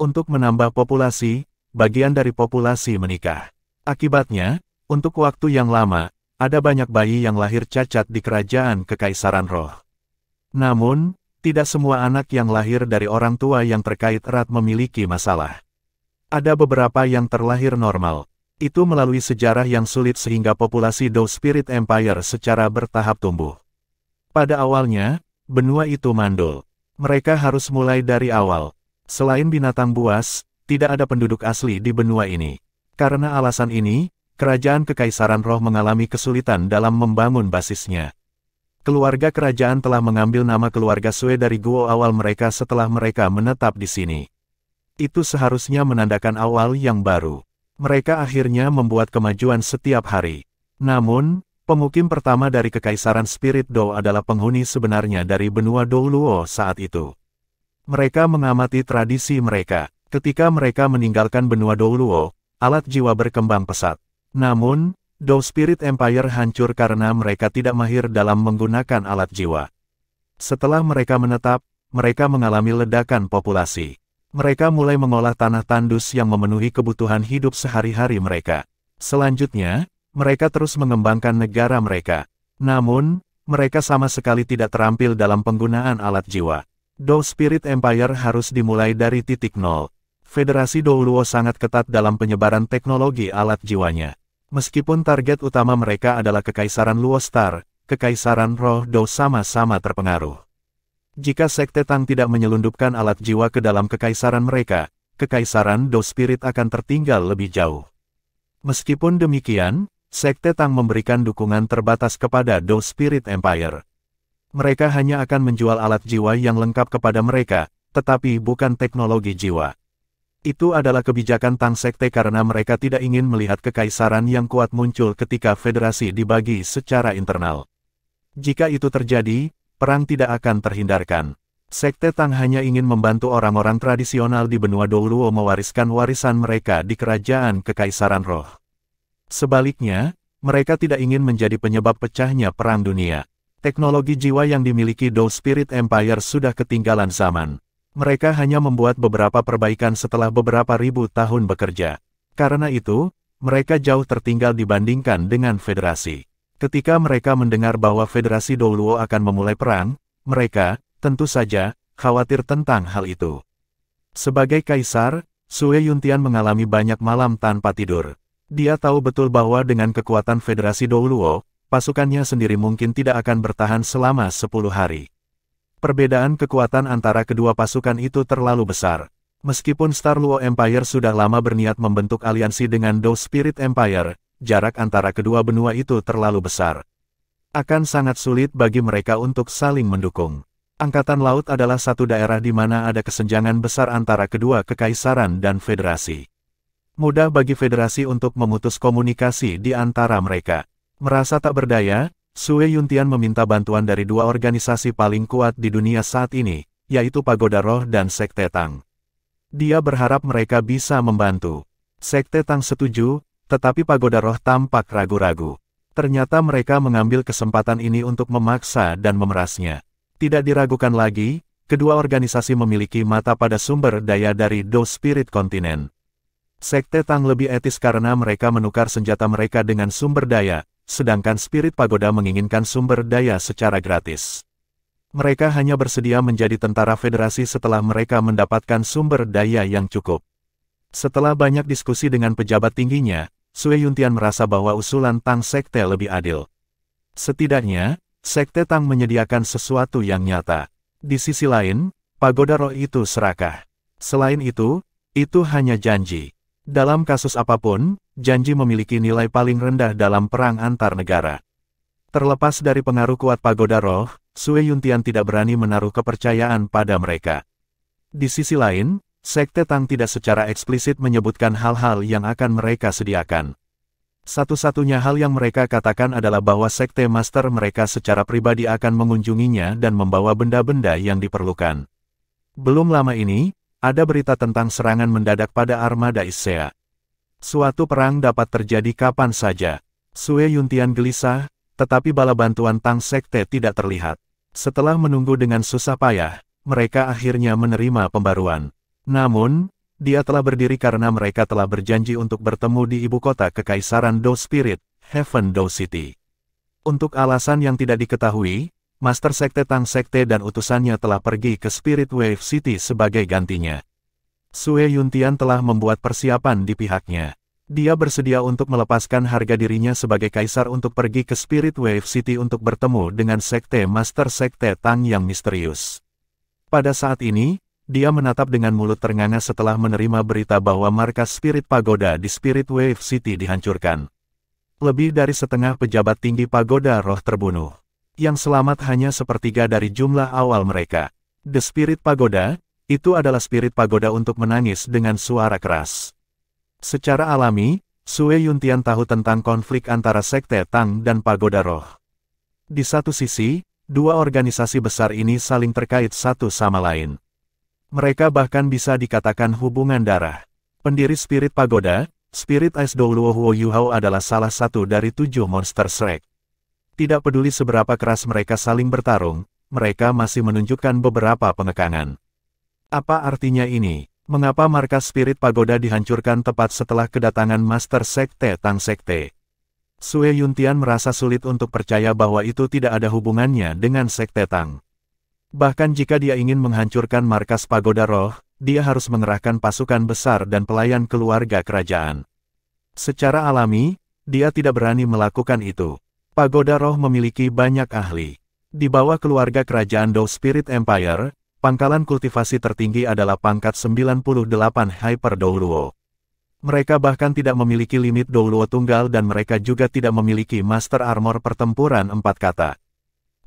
Untuk menambah populasi, bagian dari populasi menikah. Akibatnya, untuk waktu yang lama, ada banyak bayi yang lahir cacat di kerajaan Kekaisaran Roh. Namun, tidak semua anak yang lahir dari orang tua yang terkait erat memiliki masalah. Ada beberapa yang terlahir normal. Itu melalui sejarah yang sulit sehingga populasi Dou Spirit Empire secara bertahap tumbuh. Pada awalnya, benua itu mandul. Mereka harus mulai dari awal. Selain binatang buas, tidak ada penduduk asli di benua ini. Karena alasan ini, kerajaan Kekaisaran Roh mengalami kesulitan dalam membangun basisnya. Keluarga kerajaan telah mengambil nama keluarga Sue dari guo awal mereka setelah mereka menetap di sini. Itu seharusnya menandakan awal yang baru. Mereka akhirnya membuat kemajuan setiap hari. Namun, pemukim pertama dari Kekaisaran Spirit Dou adalah penghuni sebenarnya dari benua Douluo saat itu. Mereka mengamati tradisi mereka. Ketika mereka meninggalkan benua Douluo, alat jiwa berkembang pesat. Namun, Dou Spirit Empire hancur karena mereka tidak mahir dalam menggunakan alat jiwa. Setelah mereka menetap, mereka mengalami ledakan populasi. Mereka mulai mengolah tanah tandus yang memenuhi kebutuhan hidup sehari-hari mereka. Selanjutnya, mereka terus mengembangkan negara mereka. Namun, mereka sama sekali tidak terampil dalam penggunaan alat jiwa. Dou Spirit Empire harus dimulai dari titik nol. Federasi Douluo sangat ketat dalam penyebaran teknologi alat jiwanya. Meskipun target utama mereka adalah Kekaisaran Luo Star, Kekaisaran Roh Dou sama-sama terpengaruh. Jika Sekte Tang tidak menyelundupkan alat jiwa ke dalam kekaisaran mereka, Kekaisaran Dou Spirit akan tertinggal lebih jauh. Meskipun demikian, Sekte Tang memberikan dukungan terbatas kepada Dou Spirit Empire. Mereka hanya akan menjual alat jiwa yang lengkap kepada mereka, tetapi bukan teknologi jiwa. Itu adalah kebijakan Tang Sekte karena mereka tidak ingin melihat kekaisaran yang kuat muncul ketika federasi dibagi secara internal. Jika itu terjadi, perang tidak akan terhindarkan. Sekte Tang hanya ingin membantu orang-orang tradisional di benua Douluo mewariskan warisan mereka di kerajaan Kekaisaran Roh. Sebaliknya, mereka tidak ingin menjadi penyebab pecahnya perang dunia. Teknologi jiwa yang dimiliki Dou Spirit Empire sudah ketinggalan zaman. Mereka hanya membuat beberapa perbaikan setelah beberapa ribu tahun bekerja. Karena itu, mereka jauh tertinggal dibandingkan dengan federasi. Ketika mereka mendengar bahwa Federasi Douluo akan memulai perang, mereka, tentu saja, khawatir tentang hal itu. Sebagai kaisar, Sue Yuntian mengalami banyak malam tanpa tidur. Dia tahu betul bahwa dengan kekuatan Federasi Douluo, pasukannya sendiri mungkin tidak akan bertahan selama 10 hari. Perbedaan kekuatan antara kedua pasukan itu terlalu besar. Meskipun Star Luo Empire sudah lama berniat membentuk aliansi dengan Dou Spirit Empire, jarak antara kedua benua itu terlalu besar. Akan sangat sulit bagi mereka untuk saling mendukung. Angkatan Laut adalah satu daerah di mana ada kesenjangan besar antara kedua kekaisaran dan federasi. Mudah bagi federasi untuk memutus komunikasi di antara mereka. Merasa tak berdaya, Sue Yuntian meminta bantuan dari dua organisasi paling kuat di dunia saat ini, yaitu Pagoda Roh dan Sekte Tang. Dia berharap mereka bisa membantu. Sekte Tang setuju, tetapi Pagoda Roh tampak ragu-ragu. Ternyata mereka mengambil kesempatan ini untuk memaksa dan memerasnya. Tidak diragukan lagi, kedua organisasi memiliki mata pada sumber daya dari Dou Spirit Kontinen. Sekte Tang lebih etis karena mereka menukar senjata mereka dengan sumber daya, sedangkan Spirit Pagoda menginginkan sumber daya secara gratis. Mereka hanya bersedia menjadi tentara federasi setelah mereka mendapatkan sumber daya yang cukup. Setelah banyak diskusi dengan pejabat tingginya, Sue Yuntian merasa bahwa usulan Tang Sekte lebih adil. Setidaknya, Sekte Tang menyediakan sesuatu yang nyata. Di sisi lain, Pagoda Roh itu serakah. Selain itu hanya janji. Dalam kasus apapun, janji memiliki nilai paling rendah dalam perang antar negara. Terlepas dari pengaruh kuat Pagoda Roh, Sue Yuntian tidak berani menaruh kepercayaan pada mereka. Di sisi lain, Sekte Tang tidak secara eksplisit menyebutkan hal-hal yang akan mereka sediakan. Satu-satunya hal yang mereka katakan adalah bahwa Sekte Master mereka secara pribadi akan mengunjunginya dan membawa benda-benda yang diperlukan. Belum lama ini, ada berita tentang serangan mendadak pada armada Issea. Suatu perang dapat terjadi kapan saja. Sue Yuntian gelisah, tetapi bala bantuan Tang Sekte tidak terlihat. Setelah menunggu dengan susah payah, mereka akhirnya menerima pembaruan. Namun, dia telah berdiri karena mereka telah berjanji untuk bertemu di ibu kota Kekaisaran Dou Spirit, Heaven Dou City. Untuk alasan yang tidak diketahui, Master Sekte Tang Sekte dan utusannya telah pergi ke Spirit Wave City sebagai gantinya. Sue Yuntian telah membuat persiapan di pihaknya. Dia bersedia untuk melepaskan harga dirinya sebagai kaisar untuk pergi ke Spirit Wave City untuk bertemu dengan Sekte Master Sekte Tang yang misterius. Pada saat ini, dia menatap dengan mulut ternganga setelah menerima berita bahwa markas Spirit Pagoda di Spirit Wave City dihancurkan. Lebih dari setengah pejabat tinggi Pagoda Roh terbunuh. Yang selamat hanya sepertiga dari jumlah awal mereka. The Spirit Pagoda, itu adalah Spirit Pagoda untuk menangis dengan suara keras. Secara alami, Sue Yuntian tahu tentang konflik antara Sekte Tang dan Pagoda Roh. Di satu sisi, dua organisasi besar ini saling terkait satu sama lain. Mereka bahkan bisa dikatakan hubungan darah. Pendiri Spirit Pagoda, Spirit Ice Douluo Huo Yuhao adalah salah satu dari 7 monster Shrek. Tidak peduli seberapa keras mereka saling bertarung, mereka masih menunjukkan beberapa pengekangan. Apa artinya ini? Mengapa markas Spirit Pagoda dihancurkan tepat setelah kedatangan Master Sekte Tang Sekte? Sue Yuntian merasa sulit untuk percaya bahwa itu tidak ada hubungannya dengan Sekte Tang. Bahkan jika dia ingin menghancurkan markas Pagoda Roh, dia harus mengerahkan pasukan besar dan pelayan keluarga kerajaan. Secara alami, dia tidak berani melakukan itu. Pagoda Roh memiliki banyak ahli. Di bawah keluarga kerajaan Dou Spirit Empire, pangkalan kultivasi tertinggi adalah pangkat 98 Hyper Douluo. Mereka bahkan tidak memiliki limit Douluo tunggal dan mereka juga tidak memiliki Master Armor pertempuran 4 kata.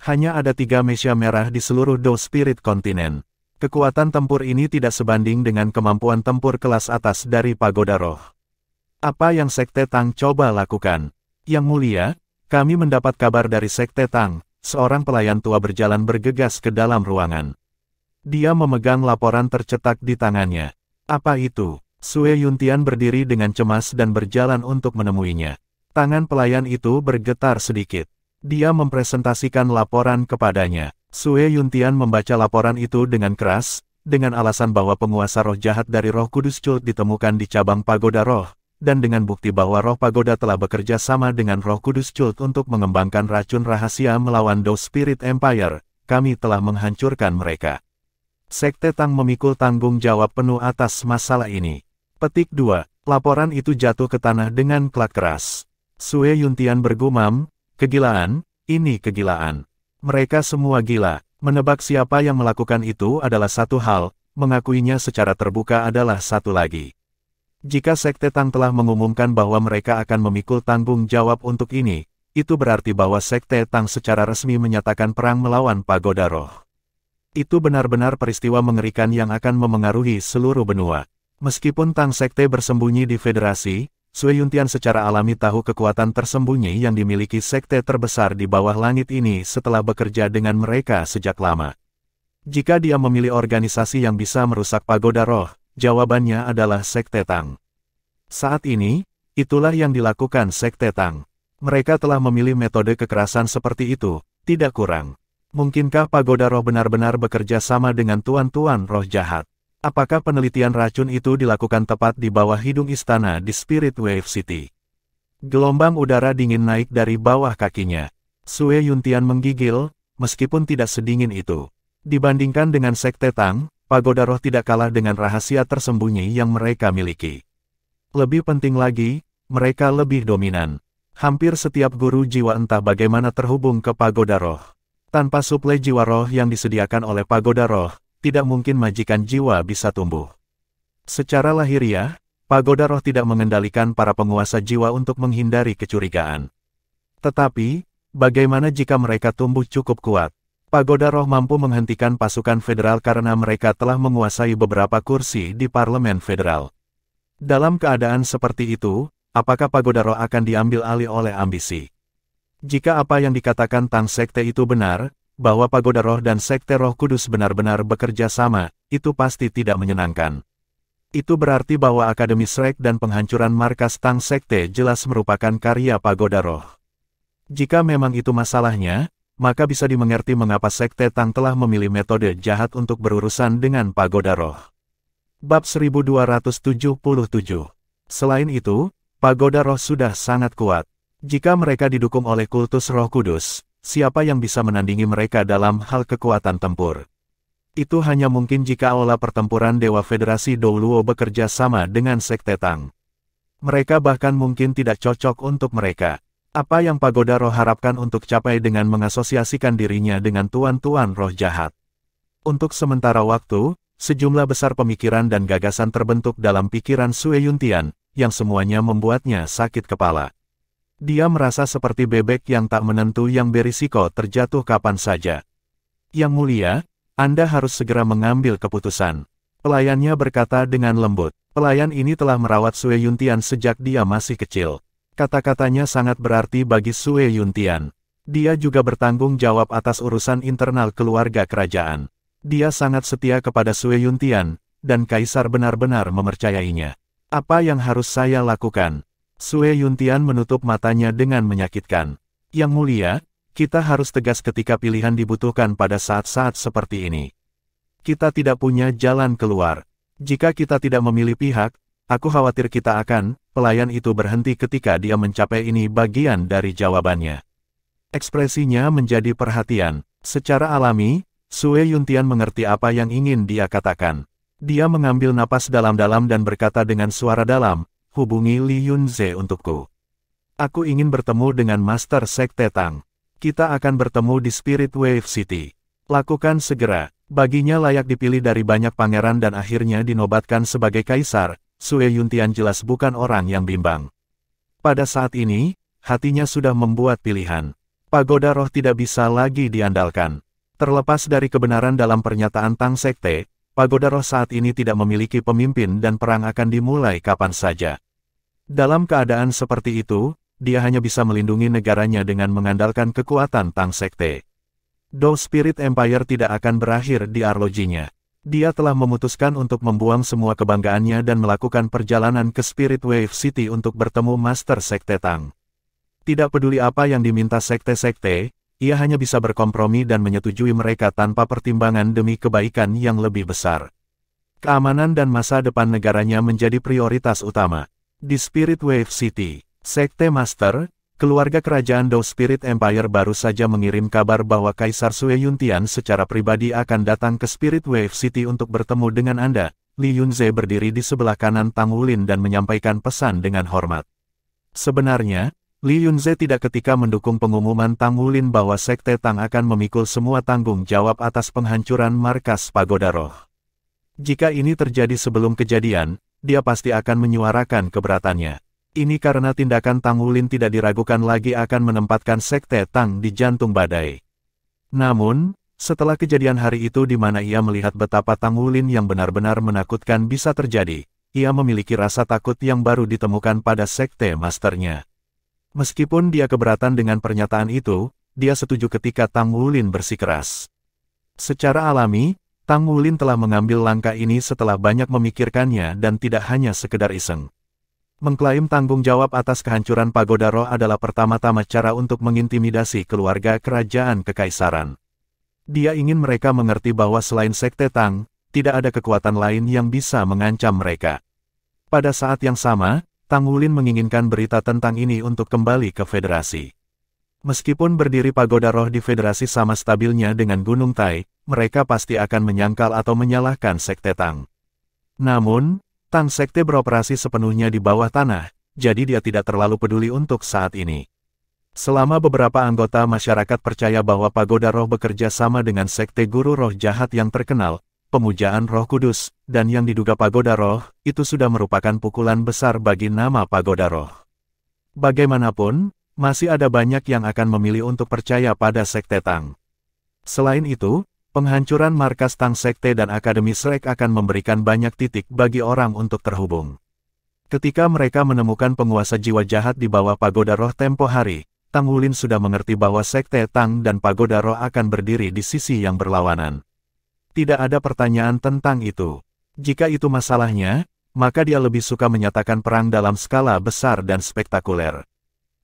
Hanya ada 3 Mesia merah di seluruh Dou Spirit kontinen. Kekuatan tempur ini tidak sebanding dengan kemampuan tempur kelas atas dari Pagoda Roh. Apa yang Sekte Tang coba lakukan? Yang mulia, kami mendapat kabar dari Sekte Tang, seorang pelayan tua berjalan bergegas ke dalam ruangan. Dia memegang laporan tercetak di tangannya. Apa itu? Sue Yuntian berdiri dengan cemas dan berjalan untuk menemuinya. Tangan pelayan itu bergetar sedikit. Dia mempresentasikan laporan kepadanya. Sue Yuntian membaca laporan itu dengan keras, dengan alasan bahwa penguasa roh jahat dari Roh Kudus Cult ditemukan di cabang Pagoda Roh, dan dengan bukti bahwa Roh Pagoda telah bekerja sama dengan Roh Kudus Cult untuk mengembangkan racun rahasia melawan Dou Spirit Empire, kami telah menghancurkan mereka. Sekte Tang memikul tanggung jawab penuh atas masalah ini. Petik 2. Laporan itu jatuh ke tanah dengan klak keras. Sue Yuntian bergumam, kegilaan, ini kegilaan. Mereka semua gila. Menebak siapa yang melakukan itu adalah satu hal, mengakuinya secara terbuka adalah satu lagi. Jika Sekte Tang telah mengumumkan bahwa mereka akan memikul tanggung jawab untuk ini, itu berarti bahwa Sekte Tang secara resmi menyatakan perang melawan Pagoda Roh. Itu benar-benar peristiwa mengerikan yang akan memengaruhi seluruh benua. Meskipun Tang Sekte bersembunyi di Federasi, Sue Yuntian secara alami tahu kekuatan tersembunyi yang dimiliki sekte terbesar di bawah langit ini setelah bekerja dengan mereka sejak lama. Jika dia memilih organisasi yang bisa merusak Pagoda Roh, jawabannya adalah Sekte Tang. Saat ini, itulah yang dilakukan Sekte Tang. Mereka telah memilih metode kekerasan seperti itu, tidak kurang. Mungkinkah Pagoda Roh benar-benar bekerja sama dengan tuan-tuan roh jahat? Apakah penelitian racun itu dilakukan tepat di bawah hidung istana di Spirit Wave City? Gelombang udara dingin naik dari bawah kakinya. Sue Yuntian menggigil, meskipun tidak sedingin itu. Dibandingkan dengan Sekte Tang, Pagoda Roh tidak kalah dengan rahasia tersembunyi yang mereka miliki. Lebih penting lagi, mereka lebih dominan. Hampir setiap guru jiwa entah bagaimana terhubung ke Pagoda Roh. Tanpa suplai jiwa roh yang disediakan oleh Pagoda Roh, tidak mungkin majikan jiwa bisa tumbuh. Secara lahiriah, Pagoda Roh tidak mengendalikan para penguasa jiwa untuk menghindari kecurigaan. Tetapi, bagaimana jika mereka tumbuh cukup kuat? Pagoda Roh mampu menghentikan pasukan federal karena mereka telah menguasai beberapa kursi di Parlemen Federal. Dalam keadaan seperti itu, apakah Pagoda Roh akan diambil alih oleh ambisi? Jika apa yang dikatakan Tang Sekte itu benar, bahwa Pagoda Roh dan Sekte Roh Kudus benar-benar bekerja sama, itu pasti tidak menyenangkan. Itu berarti bahwa Akademi Shrek dan penghancuran markas Tang Sekte jelas merupakan karya Pagoda Roh. Jika memang itu masalahnya, maka bisa dimengerti mengapa Sekte Tang telah memilih metode jahat untuk berurusan dengan Pagoda Roh. Bab 1277. Selain itu, Pagoda Roh sudah sangat kuat. Jika mereka didukung oleh kultus Roh Kudus, siapa yang bisa menandingi mereka dalam hal kekuatan tempur? Itu hanya mungkin jika aula pertempuran Dewa Federasi Douluo bekerja sama dengan Sekte Tang. Mereka bahkan mungkin tidak cocok untuk mereka. Apa yang Pagoda Roh harapkan untuk capai dengan mengasosiasikan dirinya dengan tuan-tuan roh jahat? Untuk sementara waktu, sejumlah besar pemikiran dan gagasan terbentuk dalam pikiran Sue Yuntian, yang semuanya membuatnya sakit kepala. Dia merasa seperti bebek yang tak menentu yang berisiko terjatuh kapan saja. Yang mulia, Anda harus segera mengambil keputusan. Pelayannya berkata dengan lembut. Pelayan ini telah merawat Sue Yuntian sejak dia masih kecil. Kata-katanya sangat berarti bagi Sue Yuntian. Dia juga bertanggung jawab atas urusan internal keluarga kerajaan. Dia sangat setia kepada Sue Yuntian, dan Kaisar benar-benar mempercayainya. Apa yang harus saya lakukan? Sue Yuntian menutup matanya dengan menyakitkan. Yang mulia, kita harus tegas ketika pilihan dibutuhkan pada saat-saat seperti ini. Kita tidak punya jalan keluar. Jika kita tidak memilih pihak, aku khawatir kita akan, pelayan itu berhenti ketika dia mencapai ini bagian dari jawabannya. Ekspresinya menjadi perhatian. Secara alami, Sue Yuntian mengerti apa yang ingin dia katakan. Dia mengambil napas dalam-dalam dan berkata dengan suara dalam, hubungi Li Yunze untukku. Aku ingin bertemu dengan Master Sekte Tang. Kita akan bertemu di Spirit Wave City. Lakukan segera. Baginya layak dipilih dari banyak pangeran dan akhirnya dinobatkan sebagai kaisar, Sue Yuntian jelas bukan orang yang bimbang. Pada saat ini, hatinya sudah membuat pilihan. Pagoda roh tidak bisa lagi diandalkan. Terlepas dari kebenaran dalam pernyataan Tang Sekte, Pagoda roh saat ini tidak memiliki pemimpin dan perang akan dimulai kapan saja. Dalam keadaan seperti itu, dia hanya bisa melindungi negaranya dengan mengandalkan kekuatan Tang Sekte. Dou Spirit Empire tidak akan berakhir di arlojinya. Dia telah memutuskan untuk membuang semua kebanggaannya dan melakukan perjalanan ke Spirit Wave City untuk bertemu Master Sekte Tang. Tidak peduli apa yang diminta sekte-sekte, ia hanya bisa berkompromi dan menyetujui mereka tanpa pertimbangan demi kebaikan yang lebih besar. Keamanan dan masa depan negaranya menjadi prioritas utama. Di Spirit Wave City, Sekte Master, keluarga kerajaan Dou Spirit Empire baru saja mengirim kabar bahwa Kaisar Sue Yuntian secara pribadi akan datang ke Spirit Wave City untuk bertemu dengan Anda. Li Yunze berdiri di sebelah kanan Tang Wulin dan menyampaikan pesan dengan hormat. Sebenarnya, Li Yunze tidak ketika mendukung pengumuman Tang Wulin bahwa Sekte Tang akan memikul semua tanggung jawab atas penghancuran markas Pagoda Roh. Jika ini terjadi sebelum kejadian, dia pasti akan menyuarakan keberatannya. Ini karena tindakan Tang Wulin tidak diragukan lagi akan menempatkan Sekte Tang di jantung badai. Namun, setelah kejadian hari itu di mana ia melihat betapa Tang Wulin yang benar-benar menakutkan bisa terjadi, ia memiliki rasa takut yang baru ditemukan pada Sekte Masternya. Meskipun dia keberatan dengan pernyataan itu, dia setuju ketika Tang Wulin bersikeras. Secara alami, Tang Wulin telah mengambil langkah ini setelah banyak memikirkannya dan tidak hanya sekedar iseng. Mengklaim tanggung jawab atas kehancuran Pagoda Roh adalah pertama-tama cara untuk mengintimidasi keluarga kerajaan kekaisaran. Dia ingin mereka mengerti bahwa selain Sekte Tang, tidak ada kekuatan lain yang bisa mengancam mereka. Pada saat yang sama, Tang Wulin menginginkan berita tentang ini untuk kembali ke federasi. Meskipun berdiri Pagoda Roh di federasi sama stabilnya dengan Gunung Tai, mereka pasti akan menyangkal atau menyalahkan Sekte Tang. Namun, Tang Sekte beroperasi sepenuhnya di bawah tanah, jadi dia tidak terlalu peduli untuk saat ini. Selama beberapa anggota masyarakat percaya bahwa Pagoda Roh bekerja sama dengan Sekte Guru Roh Jahat yang terkenal, Pemujaan Roh Kudus, dan yang diduga Pagoda Roh, itu sudah merupakan pukulan besar bagi nama Pagoda Roh. Bagaimanapun, masih ada banyak yang akan memilih untuk percaya pada Sekte Tang. Selain itu, penghancuran markas Tang Sekte dan Akademi Shrek akan memberikan banyak titik bagi orang untuk terhubung. Ketika mereka menemukan penguasa jiwa jahat di bawah Pagoda Roh tempo hari, Tang Wulin sudah mengerti bahwa Sekte Tang dan Pagoda Roh akan berdiri di sisi yang berlawanan. Tidak ada pertanyaan tentang itu. Jika itu masalahnya, maka dia lebih suka menyatakan perang dalam skala besar dan spektakuler.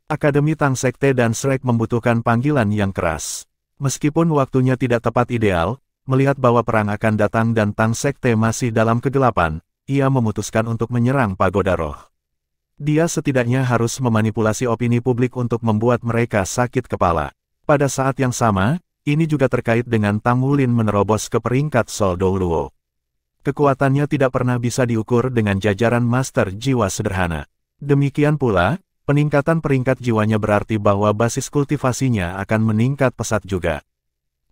Akademi Tang Sekte dan Shrek membutuhkan panggilan yang keras. Meskipun waktunya tidak tepat ideal, melihat bahwa perang akan datang dan Tang Sekte masih dalam kegelapan, ia memutuskan untuk menyerang Pagoda Roh. Dia setidaknya harus memanipulasi opini publik untuk membuat mereka sakit kepala. Pada saat yang sama, ini juga terkait dengan Tang Wulin menerobos ke peringkat Sol Douluo. Kekuatannya tidak pernah bisa diukur dengan jajaran master jiwa sederhana. Demikian pula, peningkatan peringkat jiwanya berarti bahwa basis kultivasinya akan meningkat pesat juga.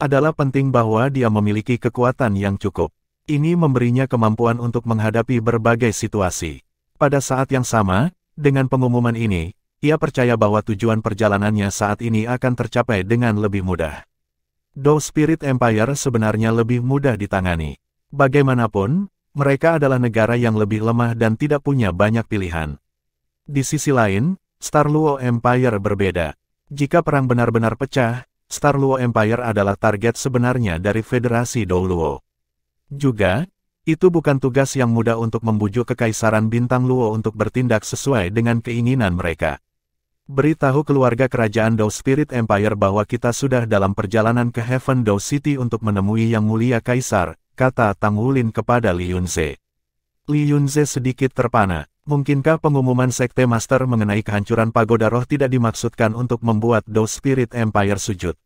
Adalah penting bahwa dia memiliki kekuatan yang cukup. Ini memberinya kemampuan untuk menghadapi berbagai situasi. Pada saat yang sama, dengan pengumuman ini, ia percaya bahwa tujuan perjalanannya saat ini akan tercapai dengan lebih mudah. Dou Spirit Empire sebenarnya lebih mudah ditangani. Bagaimanapun, mereka adalah negara yang lebih lemah dan tidak punya banyak pilihan. Di sisi lain, Star Luo Empire berbeda. Jika perang benar-benar pecah, Star Luo Empire adalah target sebenarnya dari Federasi Dou Luo. Juga, itu bukan tugas yang mudah untuk membujuk Kekaisaran Bintang Luo untuk bertindak sesuai dengan keinginan mereka. Beritahu keluarga kerajaan Dou Spirit Empire bahwa kita sudah dalam perjalanan ke Heaven Dou City untuk menemui Yang Mulia Kaisar, kata Tang Wulin kepada Li Yunze. Li Yunze sedikit terpana. Mungkinkah pengumuman Sekte Master mengenai kehancuran Pagoda Roh tidak dimaksudkan untuk membuat Dou Spirit Empire sujud?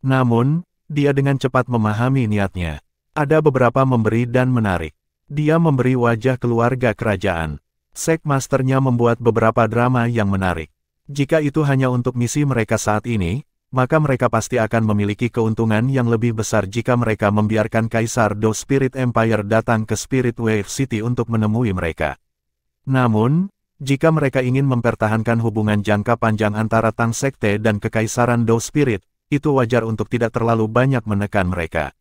Namun, dia dengan cepat memahami niatnya. Ada beberapa memberi dan menarik. Dia memberi wajah keluarga kerajaan. Sekte Masternya membuat beberapa drama yang menarik. Jika itu hanya untuk misi mereka saat ini, maka mereka pasti akan memiliki keuntungan yang lebih besar jika mereka membiarkan Kaisar Dou Spirit Empire datang ke Spirit Wave City untuk menemui mereka. Namun, jika mereka ingin mempertahankan hubungan jangka panjang antara Tang Sekte dan Kekaisaran Dou Spirit, itu wajar untuk tidak terlalu banyak menekan mereka.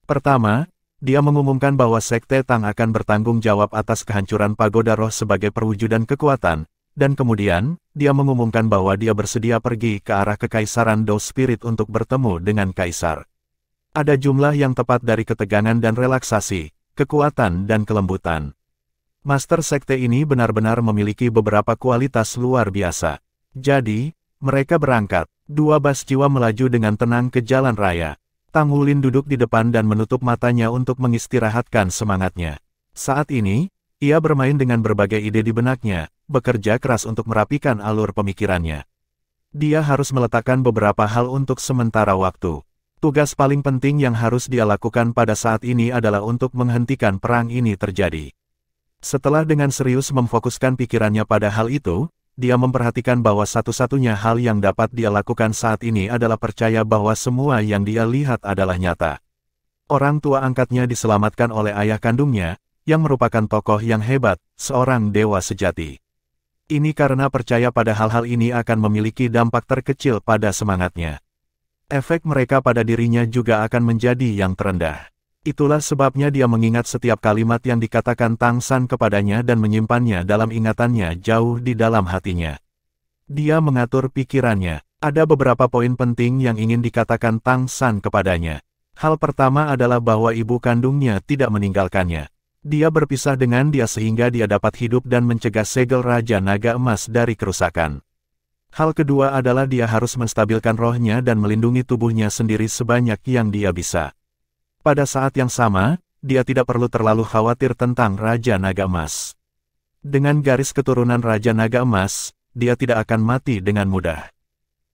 Pertama, dia mengumumkan bahwa Sekte Tang akan bertanggung jawab atas kehancuran Pagoda Roh sebagai perwujudan kekuatan, dan kemudian, dia mengumumkan bahwa dia bersedia pergi ke arah Kekaisaran Dou Spirit untuk bertemu dengan Kaisar. Ada jumlah yang tepat dari ketegangan dan relaksasi, kekuatan dan kelembutan. Master Sekte ini benar-benar memiliki beberapa kualitas luar biasa. Jadi, mereka berangkat. Dua bas jiwa melaju dengan tenang ke jalan raya. Tang Wulin duduk di depan dan menutup matanya untuk mengistirahatkan semangatnya. Saat ini, ia bermain dengan berbagai ide di benaknya, bekerja keras untuk merapikan alur pemikirannya. Dia harus meletakkan beberapa hal untuk sementara waktu. Tugas paling penting yang harus dia lakukan pada saat ini adalah untuk menghentikan perang ini terjadi. Setelah dengan serius memfokuskan pikirannya pada hal itu, dia memperhatikan bahwa satu-satunya hal yang dapat dia lakukan saat ini adalah percaya bahwa semua yang dia lihat adalah nyata. Orang tua angkatnya diselamatkan oleh ayah kandungnya, yang merupakan tokoh yang hebat, seorang dewa sejati. Ini karena percaya pada hal-hal ini akan memiliki dampak terkecil pada semangatnya. Efek mereka pada dirinya juga akan menjadi yang terendah. Itulah sebabnya dia mengingat setiap kalimat yang dikatakan Tang San kepadanya dan menyimpannya dalam ingatannya jauh di dalam hatinya. Dia mengatur pikirannya. Ada beberapa poin penting yang ingin dikatakan Tang San kepadanya. Hal pertama adalah bahwa ibu kandungnya tidak meninggalkannya. Dia berpisah dengan dia sehingga dia dapat hidup dan mencegah segel Raja Naga Emas dari kerusakan. Hal kedua adalah dia harus menstabilkan rohnya dan melindungi tubuhnya sendiri sebanyak yang dia bisa. Pada saat yang sama, dia tidak perlu terlalu khawatir tentang Raja Naga Emas. Dengan garis keturunan Raja Naga Emas, dia tidak akan mati dengan mudah.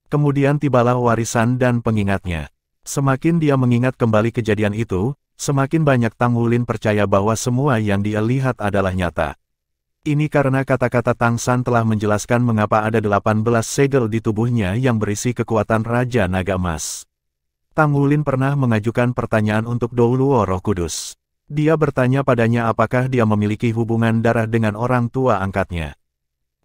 Kemudian tibalah warisan dan pengingatnya. Semakin dia mengingat kembali kejadian itu, semakin banyak Tang Wulin percaya bahwa semua yang dia lihat adalah nyata. Ini karena kata-kata Tang San telah menjelaskan mengapa ada 18 segel di tubuhnya yang berisi kekuatan Raja Naga Emas. Tang Wulin pernah mengajukan pertanyaan untuk Dou Luo Roh Kudus. Dia bertanya padanya apakah dia memiliki hubungan darah dengan orang tua angkatnya.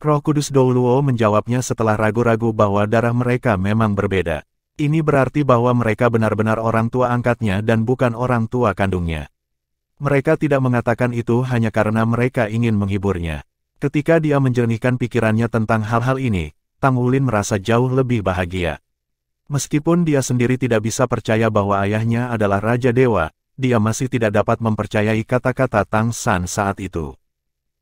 Roh Kudus Dou Luo menjawabnya setelah ragu-ragu bahwa darah mereka memang berbeda. Ini berarti bahwa mereka benar-benar orang tua angkatnya dan bukan orang tua kandungnya. Mereka tidak mengatakan itu hanya karena mereka ingin menghiburnya. Ketika dia menjernihkan pikirannya tentang hal-hal ini, Tang Wulin merasa jauh lebih bahagia. Meskipun dia sendiri tidak bisa percaya bahwa ayahnya adalah Raja Dewa, dia masih tidak dapat mempercayai kata-kata Tang San saat itu.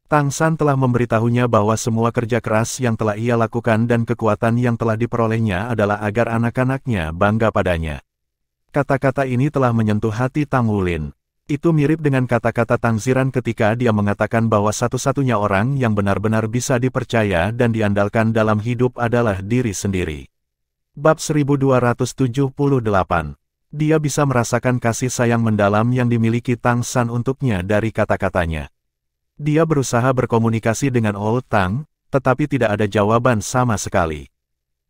Tang San telah memberitahunya bahwa semua kerja keras yang telah ia lakukan dan kekuatan yang telah diperolehnya adalah agar anak-anaknya bangga padanya. Kata-kata ini telah menyentuh hati Tang Wulin. Itu mirip dengan kata-kata Tang Ziran ketika dia mengatakan bahwa satu-satunya orang yang benar-benar bisa dipercaya dan diandalkan dalam hidup adalah diri sendiri. Bab 1278. Dia bisa merasakan kasih sayang mendalam yang dimiliki Tang San untuknya dari kata-katanya. Dia berusaha berkomunikasi dengan Old Tang, tetapi tidak ada jawaban sama sekali.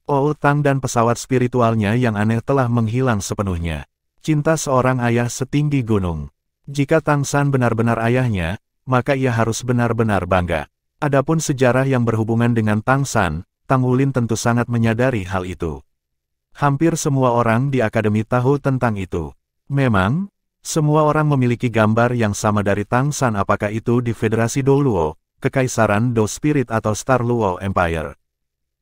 Old Tang dan pesawat spiritualnya yang aneh telah menghilang sepenuhnya. Cinta seorang ayah setinggi gunung. Jika Tang San benar-benar ayahnya, maka ia harus benar-benar bangga. Adapun sejarah yang berhubungan dengan Tang San, Tang Wulin tentu sangat menyadari hal itu. Hampir semua orang di akademi tahu tentang itu. Memang, semua orang memiliki gambar yang sama dari Tang San, apakah itu di Federasi Dou Luo, Kekaisaran Dou Spirit atau Star Luo Empire.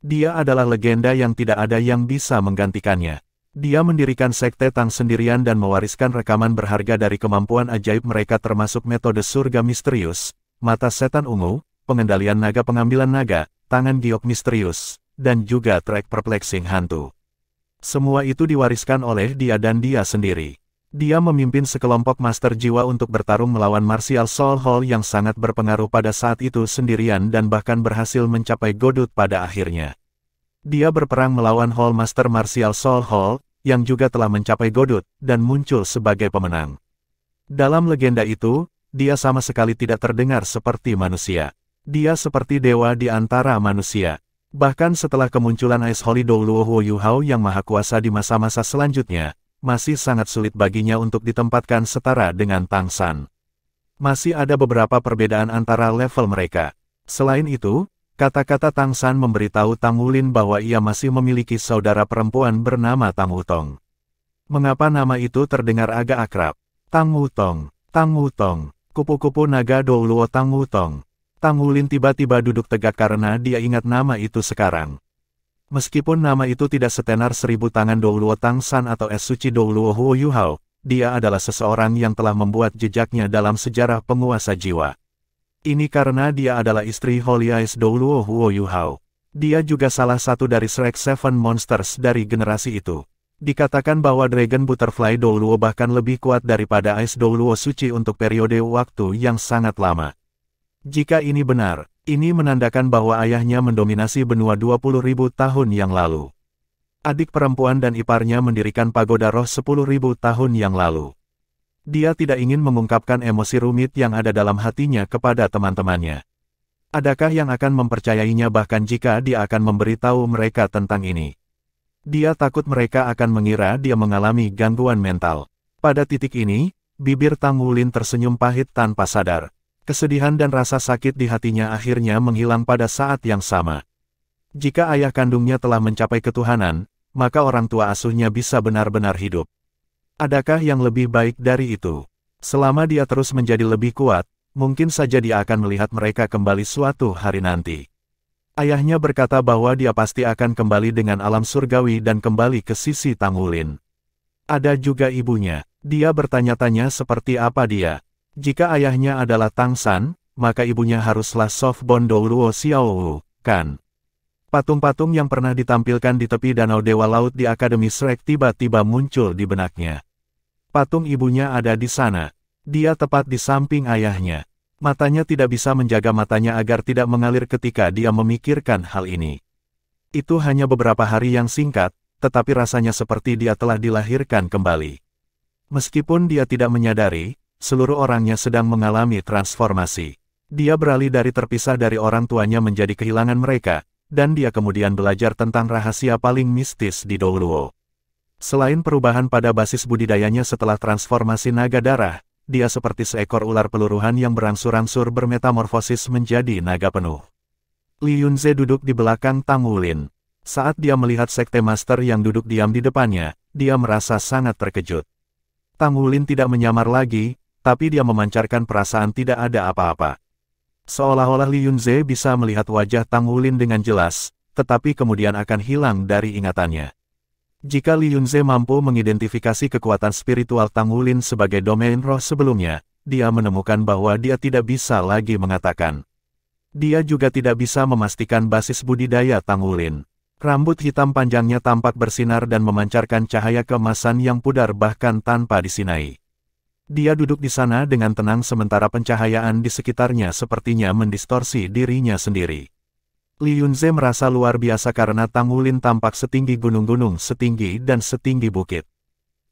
Dia adalah legenda yang tidak ada yang bisa menggantikannya. Dia mendirikan sekte Tang sendirian dan mewariskan rekaman berharga dari kemampuan ajaib mereka termasuk metode surga misterius, mata setan ungu, pengendalian naga pengambilan naga, tangan giok misterius, dan juga trek perplexing hantu. Semua itu diwariskan oleh dia dan dia sendiri. Dia memimpin sekelompok master jiwa untuk bertarung melawan Martial Soul Hall yang sangat berpengaruh pada saat itu sendirian dan bahkan berhasil mencapai Godut pada akhirnya. Dia berperang melawan Hall Master Martial Soul Hall, yang juga telah mencapai Godut, dan muncul sebagai pemenang. Dalam legenda itu, dia sama sekali tidak terdengar seperti manusia. Dia seperti dewa di antara manusia. Bahkan setelah kemunculan Ice Holy Douluo Huo Yuhao yang maha kuasa di masa-masa selanjutnya, masih sangat sulit baginya untuk ditempatkan setara dengan Tang San. Masih ada beberapa perbedaan antara level mereka. Selain itu, kata-kata Tang San memberitahu Tang Wulin bahwa ia masih memiliki saudara perempuan bernama Tang Wutong. Mengapa nama itu terdengar agak akrab? Tang Wutong, Tang Wutong, kupu-kupu naga Douluo Tang Wutong. Tang Wulin tiba-tiba duduk tegak karena dia ingat nama itu sekarang. Meskipun nama itu tidak setenar 1000 tangan Douluo Tang San atau es suci Douluo Huo Yuhao, dia adalah seseorang yang telah membuat jejaknya dalam sejarah penguasa jiwa. Ini karena dia adalah istri Holy Ice Douluo Huo Yuhao. Dia juga salah satu dari Shrek Seven Monsters dari generasi itu. Dikatakan bahwa Dragon Butterfly Douluo bahkan lebih kuat daripada Ice Douluo Suci untuk periode waktu yang sangat lama. Jika ini benar, ini menandakan bahwa ayahnya mendominasi benua 20.000 tahun yang lalu. Adik perempuan dan iparnya mendirikan pagoda roh 10.000 tahun yang lalu. Dia tidak ingin mengungkapkan emosi rumit yang ada dalam hatinya kepada teman-temannya. Adakah yang akan mempercayainya bahkan jika dia akan memberitahu mereka tentang ini? Dia takut mereka akan mengira dia mengalami gangguan mental. Pada titik ini, bibir Tang Wulin tersenyum pahit tanpa sadar. Kesedihan dan rasa sakit di hatinya akhirnya menghilang pada saat yang sama. Jika ayah kandungnya telah mencapai ketuhanan, maka orang tua asuhnya bisa benar-benar hidup. Adakah yang lebih baik dari itu? Selama dia terus menjadi lebih kuat, mungkin saja dia akan melihat mereka kembali suatu hari nanti. Ayahnya berkata bahwa dia pasti akan kembali dengan alam surgawi dan kembali ke sisi Tang Wulin. Ada juga ibunya. Dia bertanya-tanya seperti apa dia. Jika ayahnya adalah Tang San, maka ibunya haruslah Softbone Douluo Xiaowu, kan? Patung-patung yang pernah ditampilkan di tepi danau Dewa Laut di Akademi Shrek tiba-tiba muncul di benaknya. Patung ibunya ada di sana. Dia tepat di samping ayahnya. Matanya tidak bisa menjaga matanya agar tidak mengalir ketika dia memikirkan hal ini. Itu hanya beberapa hari yang singkat, tetapi rasanya seperti dia telah dilahirkan kembali. Meskipun dia tidak menyadari, seluruh orangnya sedang mengalami transformasi. Dia beralih dari terpisah dari orang tuanya menjadi kehilangan mereka, dan dia kemudian belajar tentang rahasia paling mistis di Douluo. Selain perubahan pada basis budidayanya setelah transformasi naga darah, dia seperti seekor ular peluruhan yang berangsur-angsur bermetamorfosis menjadi naga penuh. Li Yunze duduk di belakang Tang Wulin. Saat dia melihat sekte master yang duduk diam di depannya, dia merasa sangat terkejut. Tang Wulin tidak menyamar lagi, tapi dia memancarkan perasaan tidak ada apa-apa. Seolah-olah Li Yunze bisa melihat wajah Tang Wulin dengan jelas, tetapi kemudian akan hilang dari ingatannya. Jika Li Yunze mampu mengidentifikasi kekuatan spiritual Tang Wulin sebagai domain roh sebelumnya, dia menemukan bahwa dia tidak bisa lagi mengatakan. Dia juga tidak bisa memastikan basis budidaya Tang Wulin. Rambut hitam panjangnya tampak bersinar dan memancarkan cahaya keemasan yang pudar bahkan tanpa disinai. Dia duduk di sana dengan tenang sementara pencahayaan di sekitarnya sepertinya mendistorsi dirinya sendiri. Li Yunze merasa luar biasa karena Tang Wulin tampak setinggi gunung-gunung setinggi dan setinggi bukit.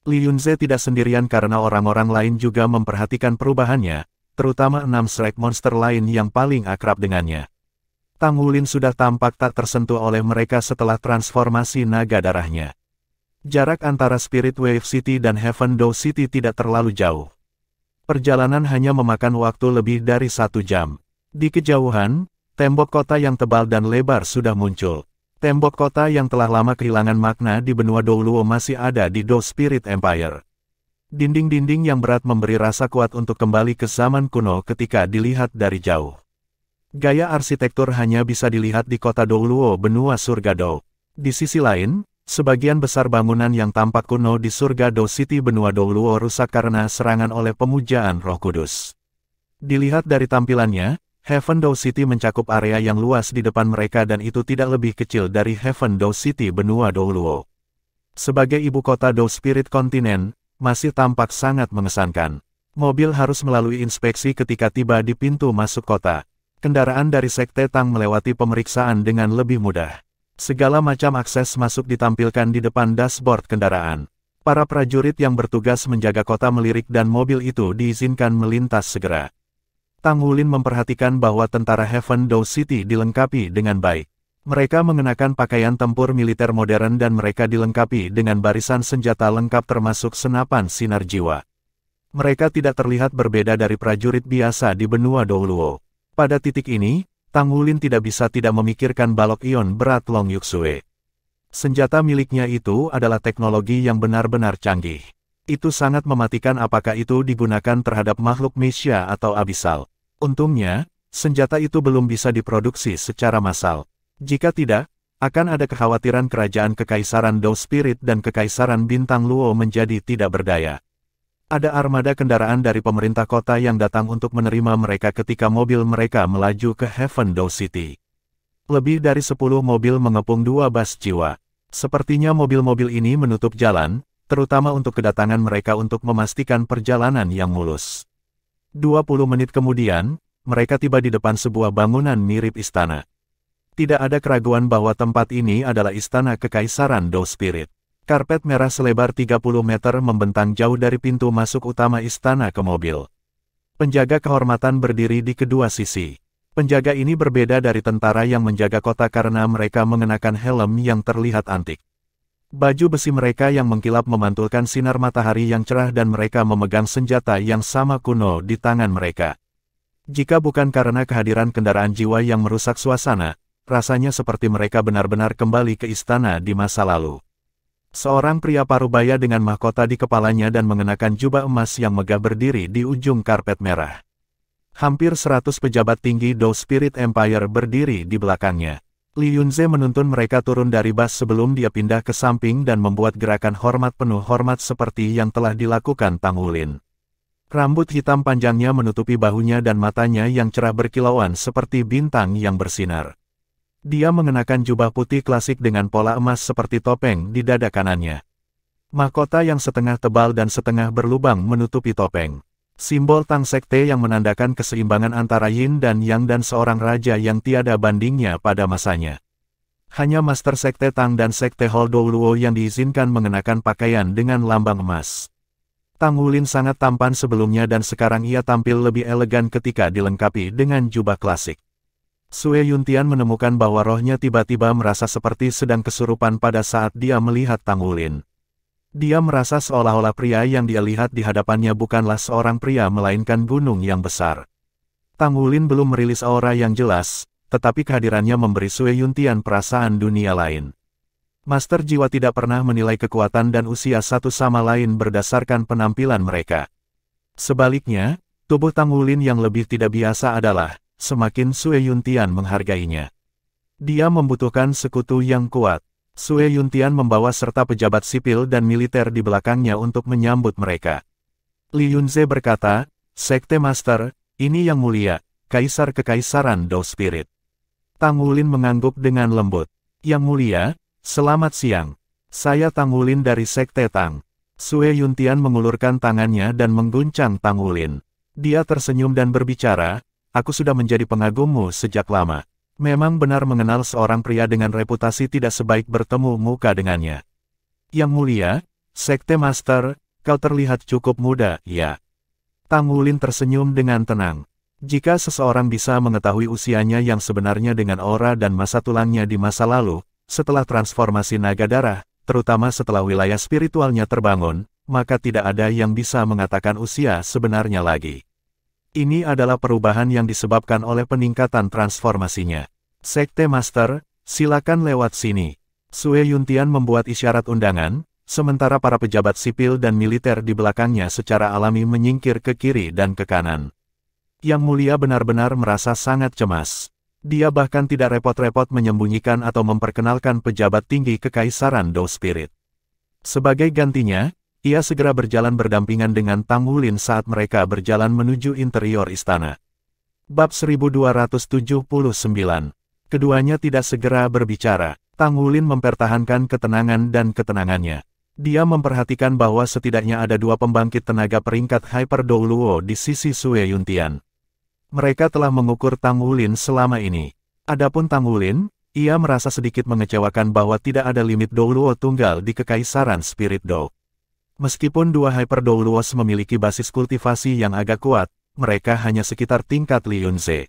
Li Yunze tidak sendirian karena orang-orang lain juga memperhatikan perubahannya, terutama 6 Shrek monster lain yang paling akrab dengannya. Tang Wulin sudah tampak tak tersentuh oleh mereka setelah transformasi naga darahnya. Jarak antara Spirit Wave City dan Heaven Door City tidak terlalu jauh. Perjalanan hanya memakan waktu lebih dari 1 jam. Di kejauhan, tembok kota yang tebal dan lebar sudah muncul. Tembok kota yang telah lama kehilangan makna di benua Douluo masih ada di Do Spirit Empire. Dinding-dinding yang berat memberi rasa kuat untuk kembali ke zaman kuno ketika dilihat dari jauh. Gaya arsitektur hanya bisa dilihat di kota Douluo benua surga Do. Di sisi lain, Sebagian besar bangunan yang tampak kuno di surga Dao City benua Dou Luo rusak karena serangan oleh pemujaan Roh Kudus. Dilihat dari tampilannya, Heaven Dao City mencakup area yang luas di depan mereka dan itu tidak lebih kecil dari Heaven Dao City benua Dou Luo. Sebagai ibu kota Dao Spirit Kontinen, masih tampak sangat mengesankan. Mobil harus melalui inspeksi ketika tiba di pintu masuk kota. Kendaraan dari Sekte Tang melewati pemeriksaan dengan lebih mudah. Segala macam akses masuk ditampilkan di depan dashboard kendaraan. Para prajurit yang bertugas menjaga kota melirik dan mobil itu diizinkan melintas segera. Tang Wulin memperhatikan bahwa tentara Heaven Dao City dilengkapi dengan baik. Mereka mengenakan pakaian tempur militer modern dan mereka dilengkapi dengan barisan senjata lengkap termasuk senapan sinar jiwa. Mereka tidak terlihat berbeda dari prajurit biasa di benua Dou Luo. Pada titik ini, Tang Wulin tidak bisa tidak memikirkan balok ion berat Long Yuxue. Senjata miliknya itu adalah teknologi yang benar-benar canggih. Itu sangat mematikan apakah itu digunakan terhadap makhluk Mesya atau Abisal. Untungnya, senjata itu belum bisa diproduksi secara massal. Jika tidak, akan ada kekhawatiran kerajaan Kekaisaran Dao Spirit dan Kekaisaran Bintang Luo menjadi tidak berdaya. Ada armada kendaraan dari pemerintah kota yang datang untuk menerima mereka ketika mobil mereka melaju ke Heaven Dao City. Lebih dari 10 mobil mengepung 2 bus jiwa. Sepertinya mobil-mobil ini menutup jalan, terutama untuk kedatangan mereka untuk memastikan perjalanan yang mulus. 20 menit kemudian, mereka tiba di depan sebuah bangunan mirip istana. Tidak ada keraguan bahwa tempat ini adalah istana Kekaisaran Dao Spirit. Karpet merah selebar 30 meter membentang jauh dari pintu masuk utama istana ke mobil. Penjaga kehormatan berdiri di kedua sisi. Penjaga ini berbeda dari tentara yang menjaga kota karena mereka mengenakan helm yang terlihat antik. Baju besi mereka yang mengkilap memantulkan sinar matahari yang cerah dan mereka memegang senjata yang sama kuno di tangan mereka. Jika bukan karena kehadiran kendaraan jiwa yang merusak suasana, rasanya seperti mereka benar-benar kembali ke istana di masa lalu. Seorang pria parubaya dengan mahkota di kepalanya dan mengenakan jubah emas yang megah berdiri di ujung karpet merah. Hampir 100 pejabat tinggi Dao Spirit Empire berdiri di belakangnya. Li Yunze menuntun mereka turun dari bus sebelum dia pindah ke samping dan membuat gerakan hormat penuh hormat seperti yang telah dilakukan Tang Wulin. Rambut hitam panjangnya menutupi bahunya dan matanya yang cerah berkilauan seperti bintang yang bersinar. Dia mengenakan jubah putih klasik dengan pola emas seperti topeng di dada kanannya. Mahkota yang setengah tebal dan setengah berlubang menutupi topeng. Simbol Tang Sekte yang menandakan keseimbangan antara Yin dan Yang dan seorang raja yang tiada bandingnya pada masanya. Hanya Master Sekte Tang dan Sekte Hall Dou Luo yang diizinkan mengenakan pakaian dengan lambang emas. Tang Wulin sangat tampan sebelumnya dan sekarang ia tampil lebih elegan ketika dilengkapi dengan jubah klasik. Sue Yuntian menemukan bahwa rohnya tiba-tiba merasa seperti sedang kesurupan pada saat dia melihat Tang Wulin. Dia merasa seolah-olah pria yang dia lihat di hadapannya bukanlah seorang pria melainkan gunung yang besar. Tang Wulin belum merilis aura yang jelas, tetapi kehadirannya memberi Sue Yuntian perasaan dunia lain. Master Jiwa tidak pernah menilai kekuatan dan usia satu sama lain berdasarkan penampilan mereka. Sebaliknya, tubuh Tang Wulin yang lebih tidak biasa adalah semakin Sue Yuntian menghargainya. Dia membutuhkan sekutu yang kuat. Sue Yuntian membawa serta pejabat sipil dan militer di belakangnya untuk menyambut mereka. Li Yunze berkata, Sekte Master, ini yang mulia, Kaisar Kekaisaran Dao Spirit. Tang Wulin mengangguk dengan lembut. Yang mulia, selamat siang. Saya Tang Wulin dari Sekte Tang. Sue Yuntian mengulurkan tangannya dan mengguncang Tang Wulin. Dia tersenyum dan berbicara, aku sudah menjadi pengagummu sejak lama. Memang benar mengenal seorang pria dengan reputasi tidak sebaik bertemu muka dengannya. Yang mulia, Sekte Master, kau terlihat cukup muda, ya. Tang Wulin tersenyum dengan tenang. Jika seseorang bisa mengetahui usianya yang sebenarnya dengan aura dan masa tulangnya di masa lalu, setelah transformasi naga darah, terutama setelah wilayah spiritualnya terbangun, maka tidak ada yang bisa mengatakan usia sebenarnya lagi. Ini adalah perubahan yang disebabkan oleh peningkatan transformasinya. Sekte Master, silakan lewat sini. Sue Yuntian membuat isyarat undangan, sementara para pejabat sipil dan militer di belakangnya secara alami menyingkir ke kiri dan ke kanan. Yang mulia benar-benar merasa sangat cemas. Dia bahkan tidak repot-repot menyembunyikan atau memperkenalkan pejabat tinggi Kekaisaran Dou Spirit. Sebagai gantinya, ia segera berjalan berdampingan dengan Tang Wulin saat mereka berjalan menuju interior istana. Bab 1279. Keduanya tidak segera berbicara. Tang Wulin mempertahankan ketenangan dan ketenangannya. Dia memperhatikan bahwa setidaknya ada dua pembangkit tenaga peringkat Hyper Dou Luo di sisi Sue Yuntian. Mereka telah mengukur Tang Wulin selama ini. Adapun Tang Wulin, ia merasa sedikit mengecewakan bahwa tidak ada limit Dou Luo tunggal di Kekaisaran Spirit Dou. Meskipun dua Hyper Dou Luos memiliki basis kultivasi yang agak kuat, mereka hanya sekitar tingkat Liyunze.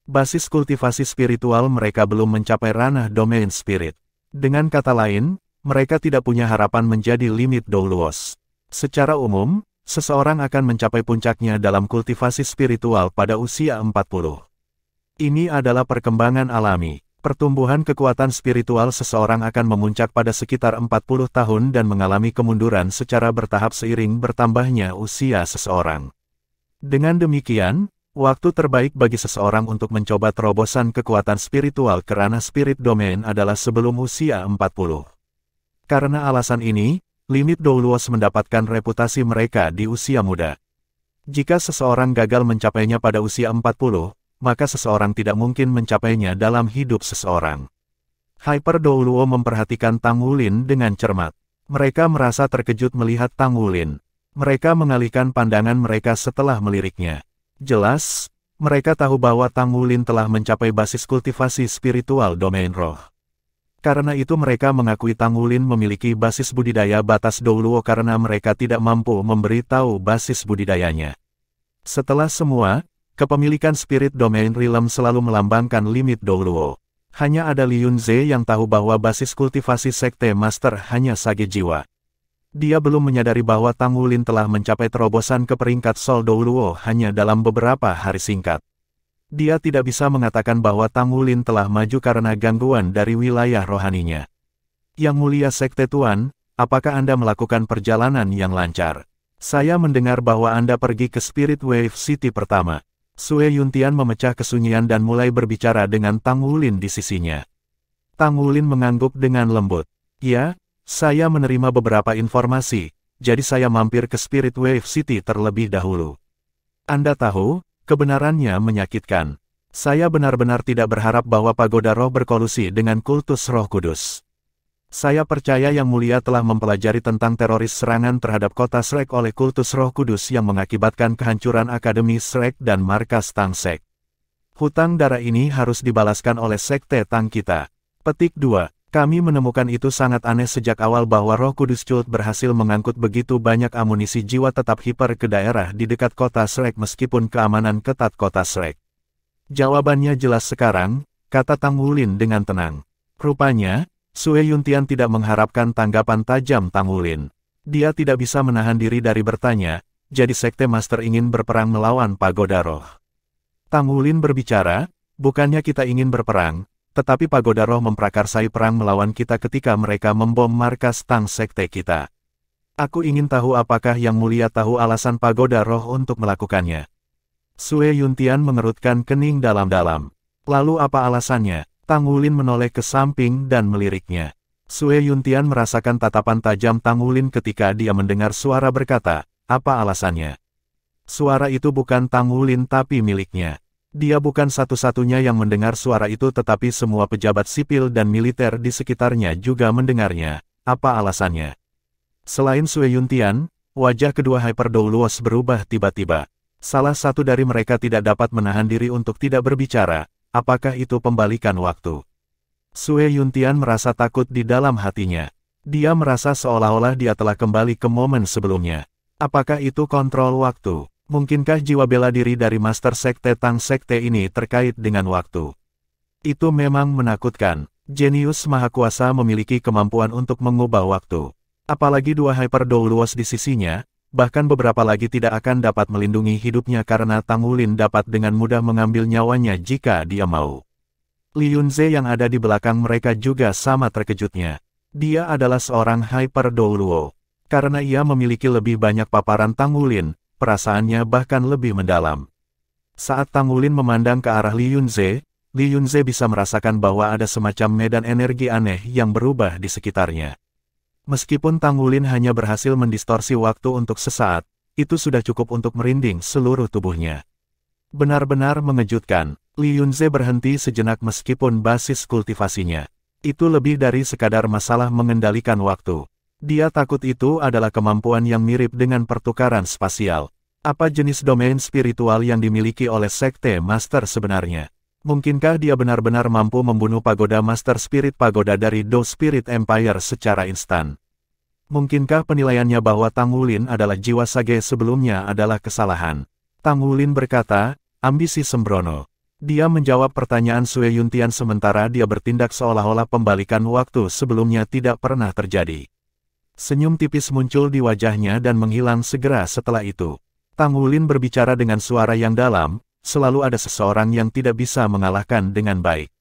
Basis kultivasi spiritual mereka belum mencapai ranah domain spirit. Dengan kata lain, mereka tidak punya harapan menjadi limit Dou Luos. Secara umum, seseorang akan mencapai puncaknya dalam kultivasi spiritual pada usia 40. Ini adalah perkembangan alami. Pertumbuhan kekuatan spiritual seseorang akan memuncak pada sekitar 40 tahun dan mengalami kemunduran secara bertahap seiring bertambahnya usia seseorang. Dengan demikian, waktu terbaik bagi seseorang untuk mencoba terobosan kekuatan spiritual ke ranah spirit domain adalah sebelum usia 40. Karena alasan ini, limit Dou Luos mendapatkan reputasi mereka di usia muda. Jika seseorang gagal mencapainya pada usia 40, maka seseorang tidak mungkin mencapainya dalam hidup seseorang. Hyper Dou Luo memperhatikan Tang Wulin dengan cermat. Mereka merasa terkejut melihat Tang Wulin. Mereka mengalihkan pandangan mereka setelah meliriknya. Jelas, mereka tahu bahwa Tang Wulin telah mencapai basis kultivasi spiritual domain roh. Karena itu mereka mengakui Tang Wulin memiliki basis budidaya batas Dou Luo karena mereka tidak mampu memberi tahu basis budidayanya. Setelah semua, kepemilikan Spirit Domain Realm selalu melambangkan limit Dou Luo. Hanya ada Li Yunze yang tahu bahwa basis kultivasi Sekte Master hanya Sage Jiwa. Dia belum menyadari bahwa Tang Wulin telah mencapai terobosan ke peringkat Sol Dou Luo hanya dalam beberapa hari singkat. Dia tidak bisa mengatakan bahwa Tang Wulin telah maju karena gangguan dari wilayah rohaninya. Yang mulia Sekte Tuan, apakah Anda melakukan perjalanan yang lancar? Saya mendengar bahwa Anda pergi ke Spirit Wave City pertama. Sue Yuntian memecah kesunyian dan mulai berbicara dengan Tang Wulin di sisinya. Tang Wulin mengangguk dengan lembut. Ya, saya menerima beberapa informasi, jadi saya mampir ke Spirit Wave City terlebih dahulu. Anda tahu, kebenarannya menyakitkan. Saya benar-benar tidak berharap bahwa Pagoda Roh berkolusi dengan kultus Roh Kudus. Saya percaya Yang Mulia telah mempelajari tentang teroris serangan terhadap kota Shrek oleh kultus Roh Kudus yang mengakibatkan kehancuran Akademi Shrek dan markas Tang Sek. Hutang darah ini harus dibalaskan oleh Sekte Tang kita. Petik 2. Kami menemukan itu sangat aneh sejak awal bahwa Roh Kudus Cult berhasil mengangkut begitu banyak amunisi jiwa tetap hiper ke daerah di dekat kota Shrek meskipun keamanan ketat kota Shrek. Jawabannya jelas sekarang, kata Tang Wulin dengan tenang. Rupanya, Sue Yuntian tidak mengharapkan tanggapan tajam Tang Wulin. Dia tidak bisa menahan diri dari bertanya, jadi Sekte Master ingin berperang melawan Pagoda Roh. Tang Wulin berbicara, bukannya kita ingin berperang, tetapi Pagoda Roh memprakarsai perang melawan kita ketika mereka membom markas Tang Sekte kita. Aku ingin tahu apakah Yang Mulia tahu alasan Pagoda Roh untuk melakukannya. Sue Yuntian mengerutkan kening dalam-dalam. Lalu apa alasannya? Tang Wulin menoleh ke samping dan meliriknya. Sue Yuntian merasakan tatapan tajam Tang Wulin ketika dia mendengar suara berkata, apa alasannya? Suara itu bukan Tang Wulin tapi miliknya. Dia bukan satu-satunya yang mendengar suara itu tetapi semua pejabat sipil dan militer di sekitarnya juga mendengarnya. Apa alasannya? Selain Sue Yuntian, wajah kedua Hyper Dou Luos berubah tiba-tiba. Salah satu dari mereka tidak dapat menahan diri untuk tidak berbicara. Apakah itu pembalikan waktu? Sue Yuntian merasa takut di dalam hatinya. Dia merasa seolah-olah dia telah kembali ke momen sebelumnya. Apakah itu kontrol waktu? Mungkinkah jiwa bela diri dari Master Sekte Tang Sekte ini terkait dengan waktu? Itu memang menakutkan. Jenius Maha Kuasa memiliki kemampuan untuk mengubah waktu. Apalagi dua Hyper Dou Luos di sisinya, bahkan beberapa lagi tidak akan dapat melindungi hidupnya karena Tang Wulin dapat dengan mudah mengambil nyawanya jika dia mau. Li Yunze yang ada di belakang mereka juga sama terkejutnya. Dia adalah seorang Hyper Dou Luo. Karena ia memiliki lebih banyak paparan Tang Wulin, perasaannya bahkan lebih mendalam. Saat Tang Wulin memandang ke arah Li Yunze, Li Yunze bisa merasakan bahwa ada semacam medan energi aneh yang berubah di sekitarnya. Meskipun Tang Wulin hanya berhasil mendistorsi waktu untuk sesaat, itu sudah cukup untuk merinding seluruh tubuhnya. Benar-benar mengejutkan, Li Yunze berhenti sejenak meskipun basis kultivasinya itu lebih dari sekadar masalah mengendalikan waktu. Dia takut itu adalah kemampuan yang mirip dengan pertukaran spasial. Apa jenis domain spiritual yang dimiliki oleh Sekte Master sebenarnya? Mungkinkah dia benar-benar mampu membunuh pagoda Master Spirit Pagoda dari Do Spirit Empire secara instan? Mungkinkah penilaiannya bahwa Tang Wulin adalah jiwa sage sebelumnya adalah kesalahan? Tang Wulin berkata, ambisi sembrono. Dia menjawab pertanyaan Sue Yuntian sementara dia bertindak seolah-olah pembalikan waktu sebelumnya tidak pernah terjadi. Senyum tipis muncul di wajahnya dan menghilang segera setelah itu. Tang Wulin berbicara dengan suara yang dalam, selalu ada seseorang yang tidak bisa mengalahkan dengan baik.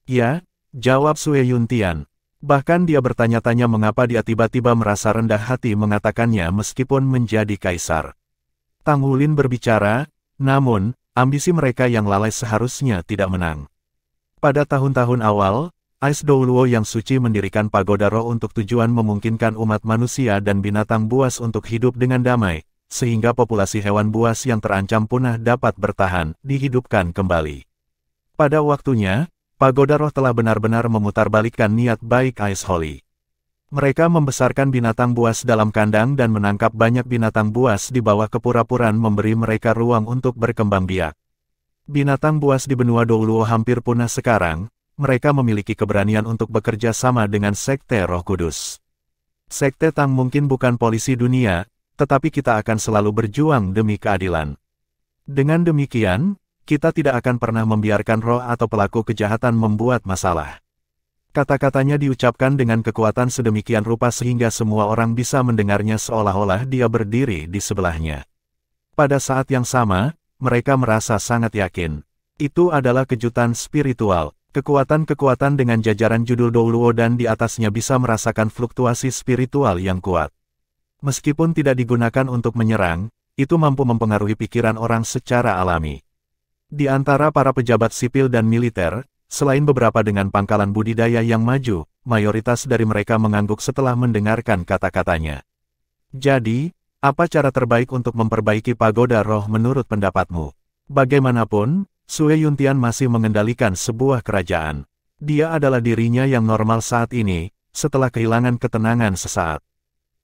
Ya, jawab Sue Yuntian. Bahkan dia bertanya-tanya mengapa dia tiba-tiba merasa rendah hati mengatakannya meskipun menjadi kaisar. Tang Wulin berbicara, namun, ambisi mereka yang lalai seharusnya tidak menang. Pada tahun-tahun awal, Ais Douluo yang suci mendirikan pagoda roh untuk tujuan memungkinkan umat manusia dan binatang buas untuk hidup dengan damai, sehingga populasi hewan buas yang terancam punah dapat bertahan, dihidupkan kembali. Pada waktunya, pagoda roh telah benar-benar memutarbalikkan niat baik Ais Holy. Mereka membesarkan binatang buas dalam kandang dan menangkap banyak binatang buas di bawah kepura-puraan memberi mereka ruang untuk berkembang biak. Binatang buas di benua Douluo hampir punah sekarang. Mereka memiliki keberanian untuk bekerja sama dengan Sekte Roh Kudus. Sekte Tang mungkin bukan polisi dunia, tetapi kita akan selalu berjuang demi keadilan. Dengan demikian, kita tidak akan pernah membiarkan roh atau pelaku kejahatan membuat masalah. Kata-katanya diucapkan dengan kekuatan sedemikian rupa sehingga semua orang bisa mendengarnya seolah-olah dia berdiri di sebelahnya. Pada saat yang sama, mereka merasa sangat yakin. Itu adalah kejutan spiritual. Kekuatan-kekuatan dengan jajaran judul Douluo dan di atasnya bisa merasakan fluktuasi spiritual yang kuat. Meskipun tidak digunakan untuk menyerang, itu mampu mempengaruhi pikiran orang secara alami. Di antara para pejabat sipil dan militer, selain beberapa dengan pangkalan budidaya yang maju, mayoritas dari mereka mengangguk setelah mendengarkan kata-katanya. Jadi, apa cara terbaik untuk memperbaiki pagoda roh menurut pendapatmu? Bagaimanapun, Sue Yuntian masih mengendalikan sebuah kerajaan. Dia adalah dirinya yang normal saat ini, setelah kehilangan ketenangan sesaat.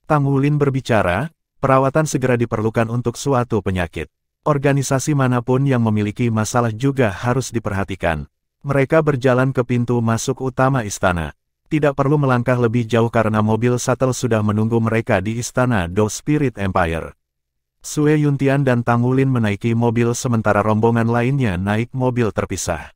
Tang Wulin berbicara, perawatan segera diperlukan untuk suatu penyakit. Organisasi manapun yang memiliki masalah juga harus diperhatikan. Mereka berjalan ke pintu masuk utama istana. Tidak perlu melangkah lebih jauh karena mobil shuttle sudah menunggu mereka di istana Do Spirit Empire. Sue Yuntian dan Tang Wulin menaiki mobil sementara rombongan lainnya naik mobil terpisah.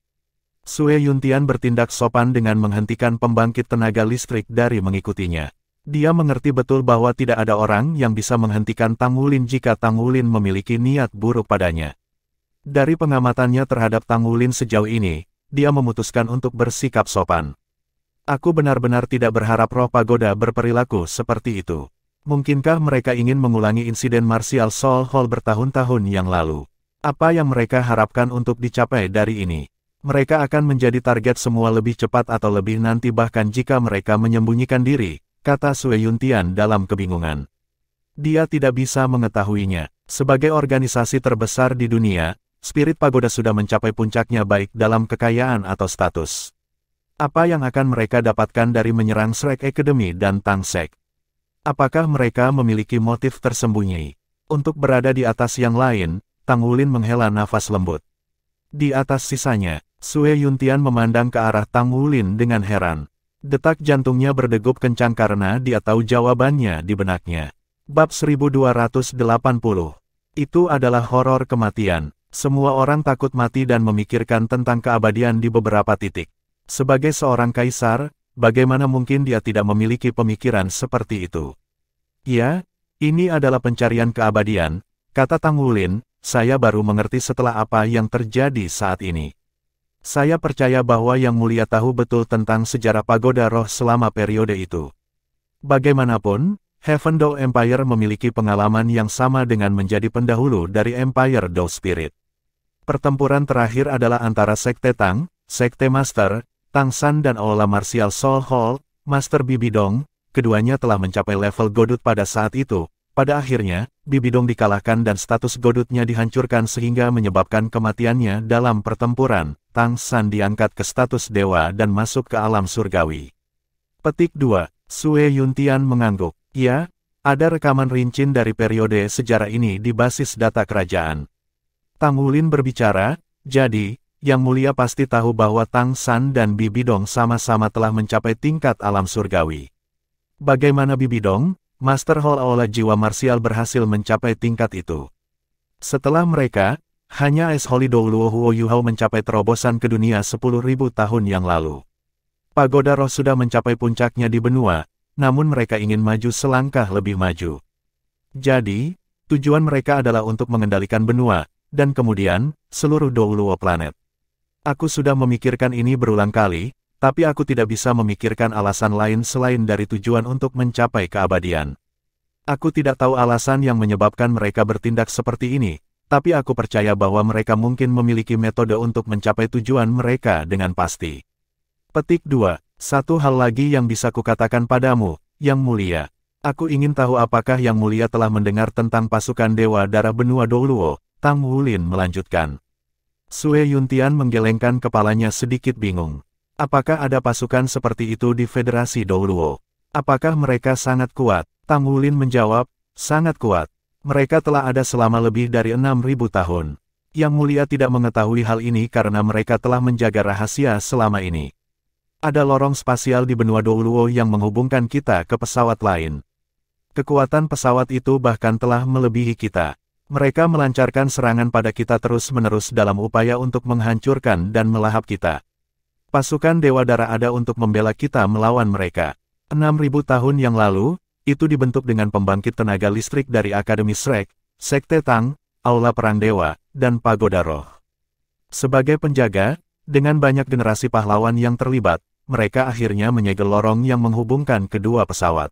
Sue Yuntian bertindak sopan dengan menghentikan pembangkit tenaga listrik dari mengikutinya. Dia mengerti betul bahwa tidak ada orang yang bisa menghentikan Tang Wulin jika Tang Wulin memiliki niat buruk padanya. Dari pengamatannya terhadap Tang Wulin sejauh ini, dia memutuskan untuk bersikap sopan. Aku benar-benar tidak berharap roh pagoda berperilaku seperti itu. Mungkinkah mereka ingin mengulangi insiden Martial Soul Hall bertahun-tahun yang lalu? Apa yang mereka harapkan untuk dicapai dari ini? Mereka akan menjadi target semua lebih cepat atau lebih nanti bahkan jika mereka menyembunyikan diri, kata Sue Yuntian dalam kebingungan. Dia tidak bisa mengetahuinya. Sebagai organisasi terbesar di dunia, Spirit Pagoda sudah mencapai puncaknya baik dalam kekayaan atau status. Apa yang akan mereka dapatkan dari menyerang Shrek Academy dan Tang Sek? Apakah mereka memiliki motif tersembunyi? Untuk berada di atas yang lain, Tang Wulin menghela nafas lembut. Di atas sisanya, Sue Yuntian memandang ke arah Tang Wulin dengan heran. Detak jantungnya berdegup kencang karena dia tahu jawabannya di benaknya. Bab 1280. Itu adalah horor kematian. Semua orang takut mati dan memikirkan tentang keabadian di beberapa titik. Sebagai seorang kaisar, bagaimana mungkin dia tidak memiliki pemikiran seperti itu? Ya, ini adalah pencarian keabadian, kata Tang Wulin, saya baru mengerti setelah apa yang terjadi saat ini. Saya percaya bahwa Yang Mulia tahu betul tentang sejarah pagoda roh selama periode itu. Bagaimanapun, Heaven Do Empire memiliki pengalaman yang sama dengan menjadi pendahulu dari Empire Do Spirit. Pertempuran terakhir adalah antara Sekte Tang, Sekte Master, Tang San dan Aula Martial Soul Hall, Master Bibidong, keduanya telah mencapai level godut pada saat itu. Pada akhirnya, Bibidong dikalahkan dan status godutnya dihancurkan sehingga menyebabkan kematiannya dalam pertempuran. Tang San diangkat ke status dewa dan masuk ke alam surgawi. Petik 2. Sue Yuntian mengangguk. Ya, ada rekaman rincin dari periode sejarah ini di basis data kerajaan. Tang Wulin berbicara, jadi, Yang Mulia pasti tahu bahwa Tang San dan Bibidong sama-sama telah mencapai tingkat alam surgawi. Bagaimana Bibidong? Master Hall Aula Jiwa Marsial berhasil mencapai tingkat itu. Setelah mereka, hanya Es Holy Douluo Huo Yuhao mencapai terobosan ke dunia 10.000 tahun yang lalu. Pagoda Roh sudah mencapai puncaknya di benua, namun mereka ingin maju selangkah lebih maju. Jadi, tujuan mereka adalah untuk mengendalikan benua, dan kemudian, seluruh Douluo planet. Aku sudah memikirkan ini berulang kali, tapi aku tidak bisa memikirkan alasan lain selain dari tujuan untuk mencapai keabadian. Aku tidak tahu alasan yang menyebabkan mereka bertindak seperti ini, tapi aku percaya bahwa mereka mungkin memiliki metode untuk mencapai tujuan mereka dengan pasti. Petik 2. Satu hal lagi yang bisa kukatakan padamu, Yang Mulia. Aku ingin tahu apakah Yang Mulia telah mendengar tentang pasukan Dewa Darah Benua Douluo. Tang Wulin melanjutkan. Sue Yuntian menggelengkan kepalanya sedikit bingung. Apakah ada pasukan seperti itu di Federasi Douluo? Apakah mereka sangat kuat? Tang Wulin menjawab, sangat kuat. Mereka telah ada selama lebih dari 6.000 tahun. Yang Mulia tidak mengetahui hal ini karena mereka telah menjaga rahasia selama ini. Ada lorong spasial di benua Douluo yang menghubungkan kita ke pesawat lain. Kekuatan pesawat itu bahkan telah melebihi kita. Mereka melancarkan serangan pada kita terus-menerus dalam upaya untuk menghancurkan dan melahap kita. Pasukan Dewa Darah ada untuk membela kita melawan mereka. 6.000 tahun yang lalu, itu dibentuk dengan pembangkit tenaga listrik dari Akademi Shrek, Sekte Tang, Aula Perang Dewa, dan Pagoda Roh. Sebagai penjaga, dengan banyak generasi pahlawan yang terlibat, mereka akhirnya menyegel lorong yang menghubungkan kedua pesawat.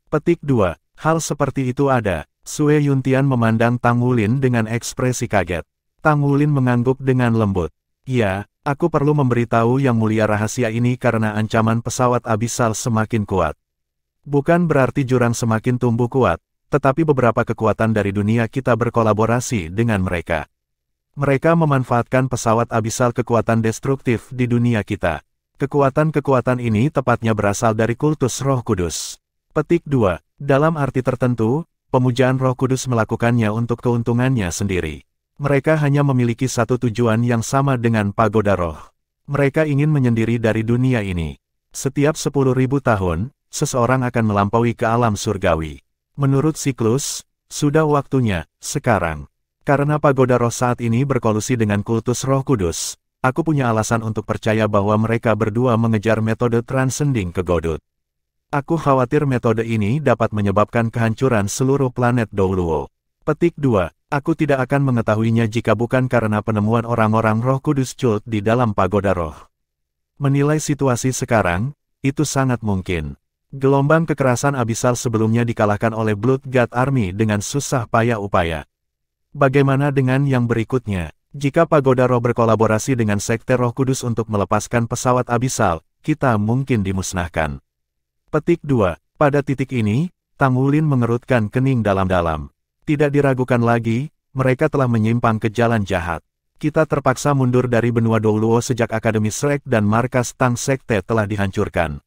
Petik 2. Hal seperti itu ada. Sue Yuntian memandang Tang Wulin dengan ekspresi kaget. Tang Wulin mengangguk dengan lembut. Ya, aku perlu memberitahu Yang Mulia rahasia ini karena ancaman pesawat abisal semakin kuat. Bukan berarti jurang semakin tumbuh kuat, tetapi beberapa kekuatan dari dunia kita berkolaborasi dengan mereka. Mereka memanfaatkan pesawat abisal kekuatan destruktif di dunia kita. Kekuatan-kekuatan ini tepatnya berasal dari kultus Roh Kudus. Petik 2. Dalam arti tertentu, pemujaan Roh Kudus melakukannya untuk keuntungannya sendiri. Mereka hanya memiliki satu tujuan yang sama dengan Pagoda Roh. Mereka ingin menyendiri dari dunia ini. Setiap 10.000 tahun, seseorang akan melampaui ke alam surgawi. Menurut siklus, sudah waktunya, sekarang. Karena Pagoda Roh saat ini berkolusi dengan kultus Roh Kudus, aku punya alasan untuk percaya bahwa mereka berdua mengejar metode transcending ke godut. Aku khawatir metode ini dapat menyebabkan kehancuran seluruh planet Douluo. Petik 2. Aku tidak akan mengetahuinya jika bukan karena penemuan orang-orang Roh Kudus cult di dalam Pagoda Roh. Menilai situasi sekarang, itu sangat mungkin. Gelombang kekerasan abisal sebelumnya dikalahkan oleh Blood God Army dengan susah payah upaya. Bagaimana dengan yang berikutnya? Jika Pagoda Roh berkolaborasi dengan Sekte Roh Kudus untuk melepaskan pesawat abisal, kita mungkin dimusnahkan. Petik 2. Pada titik ini, Tang Wulin mengerutkan kening dalam-dalam. Tidak diragukan lagi, mereka telah menyimpang ke jalan jahat. Kita terpaksa mundur dari benua Douluo sejak Akademi Shrek dan markas Tang Sekte telah dihancurkan.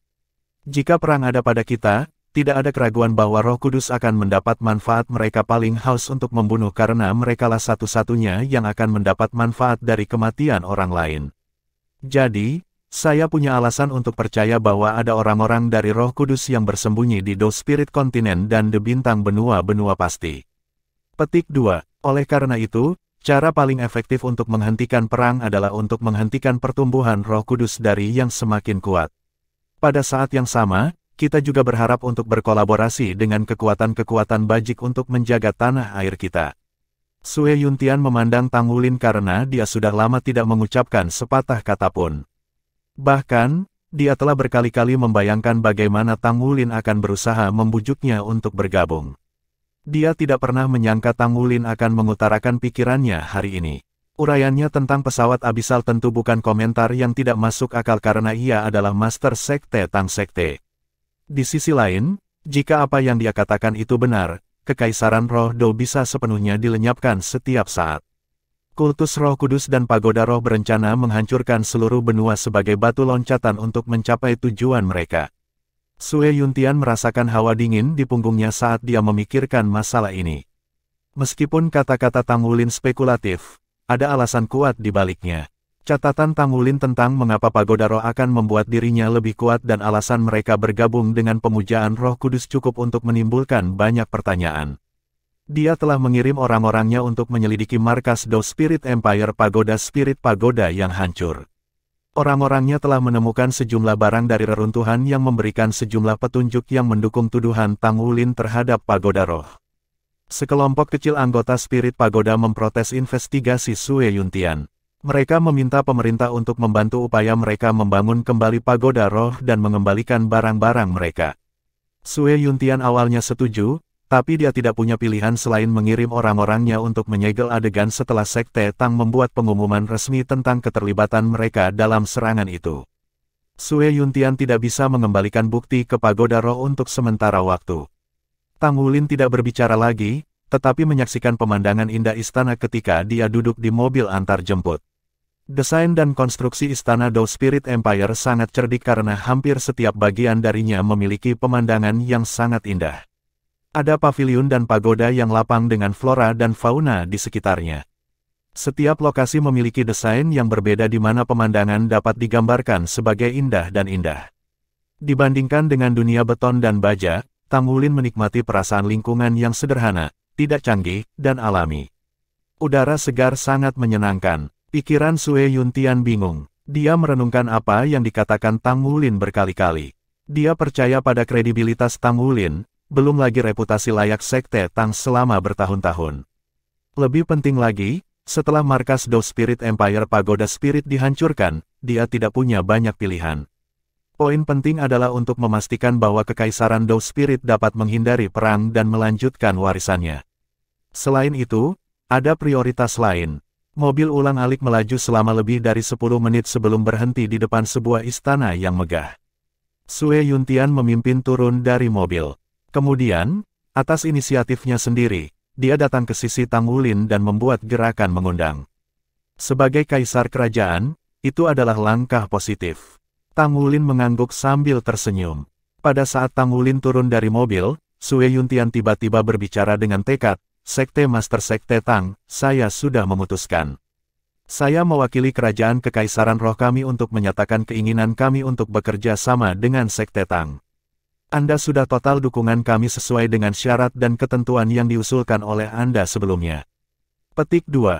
Jika perang ada pada kita, tidak ada keraguan bahwa Roh Kudus akan mendapat manfaat. Mereka paling haus untuk membunuh karena merekalah satu-satunya yang akan mendapat manfaat dari kematian orang lain. Jadi, saya punya alasan untuk percaya bahwa ada orang-orang dari Roh Kudus yang bersembunyi di Do Spirit Continent dan The Bintang Benua-benua pasti. Petik 2. Oleh karena itu, cara paling efektif untuk menghentikan perang adalah untuk menghentikan pertumbuhan Roh Kudus dari yang semakin kuat. Pada saat yang sama, kita juga berharap untuk berkolaborasi dengan kekuatan-kekuatan bajik untuk menjaga tanah air kita. Sue Yuntian memandang Tang Wulin karena dia sudah lama tidak mengucapkan sepatah kata pun. Bahkan, dia telah berkali-kali membayangkan bagaimana Tang Wulin akan berusaha membujuknya untuk bergabung. Dia tidak pernah menyangka Tang Wulin akan mengutarakan pikirannya hari ini. Uraiannya tentang pesawat abisal tentu bukan komentar yang tidak masuk akal karena ia adalah Master Sekte Tang Sekte. Di sisi lain, jika apa yang dia katakan itu benar, Kekaisaran Roh Dou bisa sepenuhnya dilenyapkan setiap saat. Kultus Roh Kudus dan Pagoda Roh berencana menghancurkan seluruh benua sebagai batu loncatan untuk mencapai tujuan mereka. Sue Yuntian merasakan hawa dingin di punggungnya saat dia memikirkan masalah ini. Meskipun kata-kata Tang Wulin spekulatif, ada alasan kuat di baliknya. Catatan Tang Wulin tentang mengapa Pagoda Roh akan membuat dirinya lebih kuat dan alasan mereka bergabung dengan pemujaan Roh Kudus cukup untuk menimbulkan banyak pertanyaan. Dia telah mengirim orang-orangnya untuk menyelidiki markas Dou Spirit Empire Pagoda Spirit Pagoda yang hancur. Orang-orangnya telah menemukan sejumlah barang dari reruntuhan yang memberikan sejumlah petunjuk yang mendukung tuduhan Tang Wulin terhadap Pagoda Roh. Sekelompok kecil anggota Spirit Pagoda memprotes investigasi Sue Yuntian. Mereka meminta pemerintah untuk membantu upaya mereka membangun kembali Pagoda Roh dan mengembalikan barang-barang mereka. Sue Yuntian awalnya setuju, tapi dia tidak punya pilihan selain mengirim orang-orangnya untuk menyegel adegan setelah Sekte Tang membuat pengumuman resmi tentang keterlibatan mereka dalam serangan itu. Sue Yuntian tidak bisa mengembalikan bukti ke Pagoda Roh untuk sementara waktu. Tang Wulin tidak berbicara lagi, tetapi menyaksikan pemandangan indah istana ketika dia duduk di mobil antar jemput. Desain dan konstruksi istana Dou Spirit Empire sangat cerdik karena hampir setiap bagian darinya memiliki pemandangan yang sangat indah. Ada paviliun dan pagoda yang lapang dengan flora dan fauna di sekitarnya. Setiap lokasi memiliki desain yang berbeda di mana pemandangan dapat digambarkan sebagai indah dan indah. Dibandingkan dengan dunia beton dan baja, Tang Wulin menikmati perasaan lingkungan yang sederhana, tidak canggih, dan alami. Udara segar sangat menyenangkan. Pikiran Sue Yuntian bingung. Dia merenungkan apa yang dikatakan Tang Wulin berkali-kali. Dia percaya pada kredibilitas Tang Wulin, belum lagi reputasi layak Sekte Tang selama bertahun-tahun. Lebih penting lagi, setelah markas Dou Spirit Empire Pagoda Spirit dihancurkan, dia tidak punya banyak pilihan. Poin penting adalah untuk memastikan bahwa Kekaisaran Dou Spirit dapat menghindari perang dan melanjutkan warisannya. Selain itu, ada prioritas lain. Mobil ulang-alik melaju selama lebih dari 10 menit sebelum berhenti di depan sebuah istana yang megah. Sue Yuntian memimpin turun dari mobil. Kemudian, atas inisiatifnya sendiri, dia datang ke sisi Tang Wulin dan membuat gerakan mengundang. Sebagai kaisar kerajaan, itu adalah langkah positif. Tang Wulin mengangguk sambil tersenyum. Pada saat Tang Wulin turun dari mobil, Sue Yuntian tiba-tiba berbicara dengan tekad, "Sekte Master Sekte Tang, saya sudah memutuskan. Saya mewakili kerajaan Kekaisaran Roh kami untuk menyatakan keinginan kami untuk bekerja sama dengan Sekte Tang. Anda sudah total dukungan kami sesuai dengan syarat dan ketentuan yang diusulkan oleh Anda sebelumnya." Petik 2.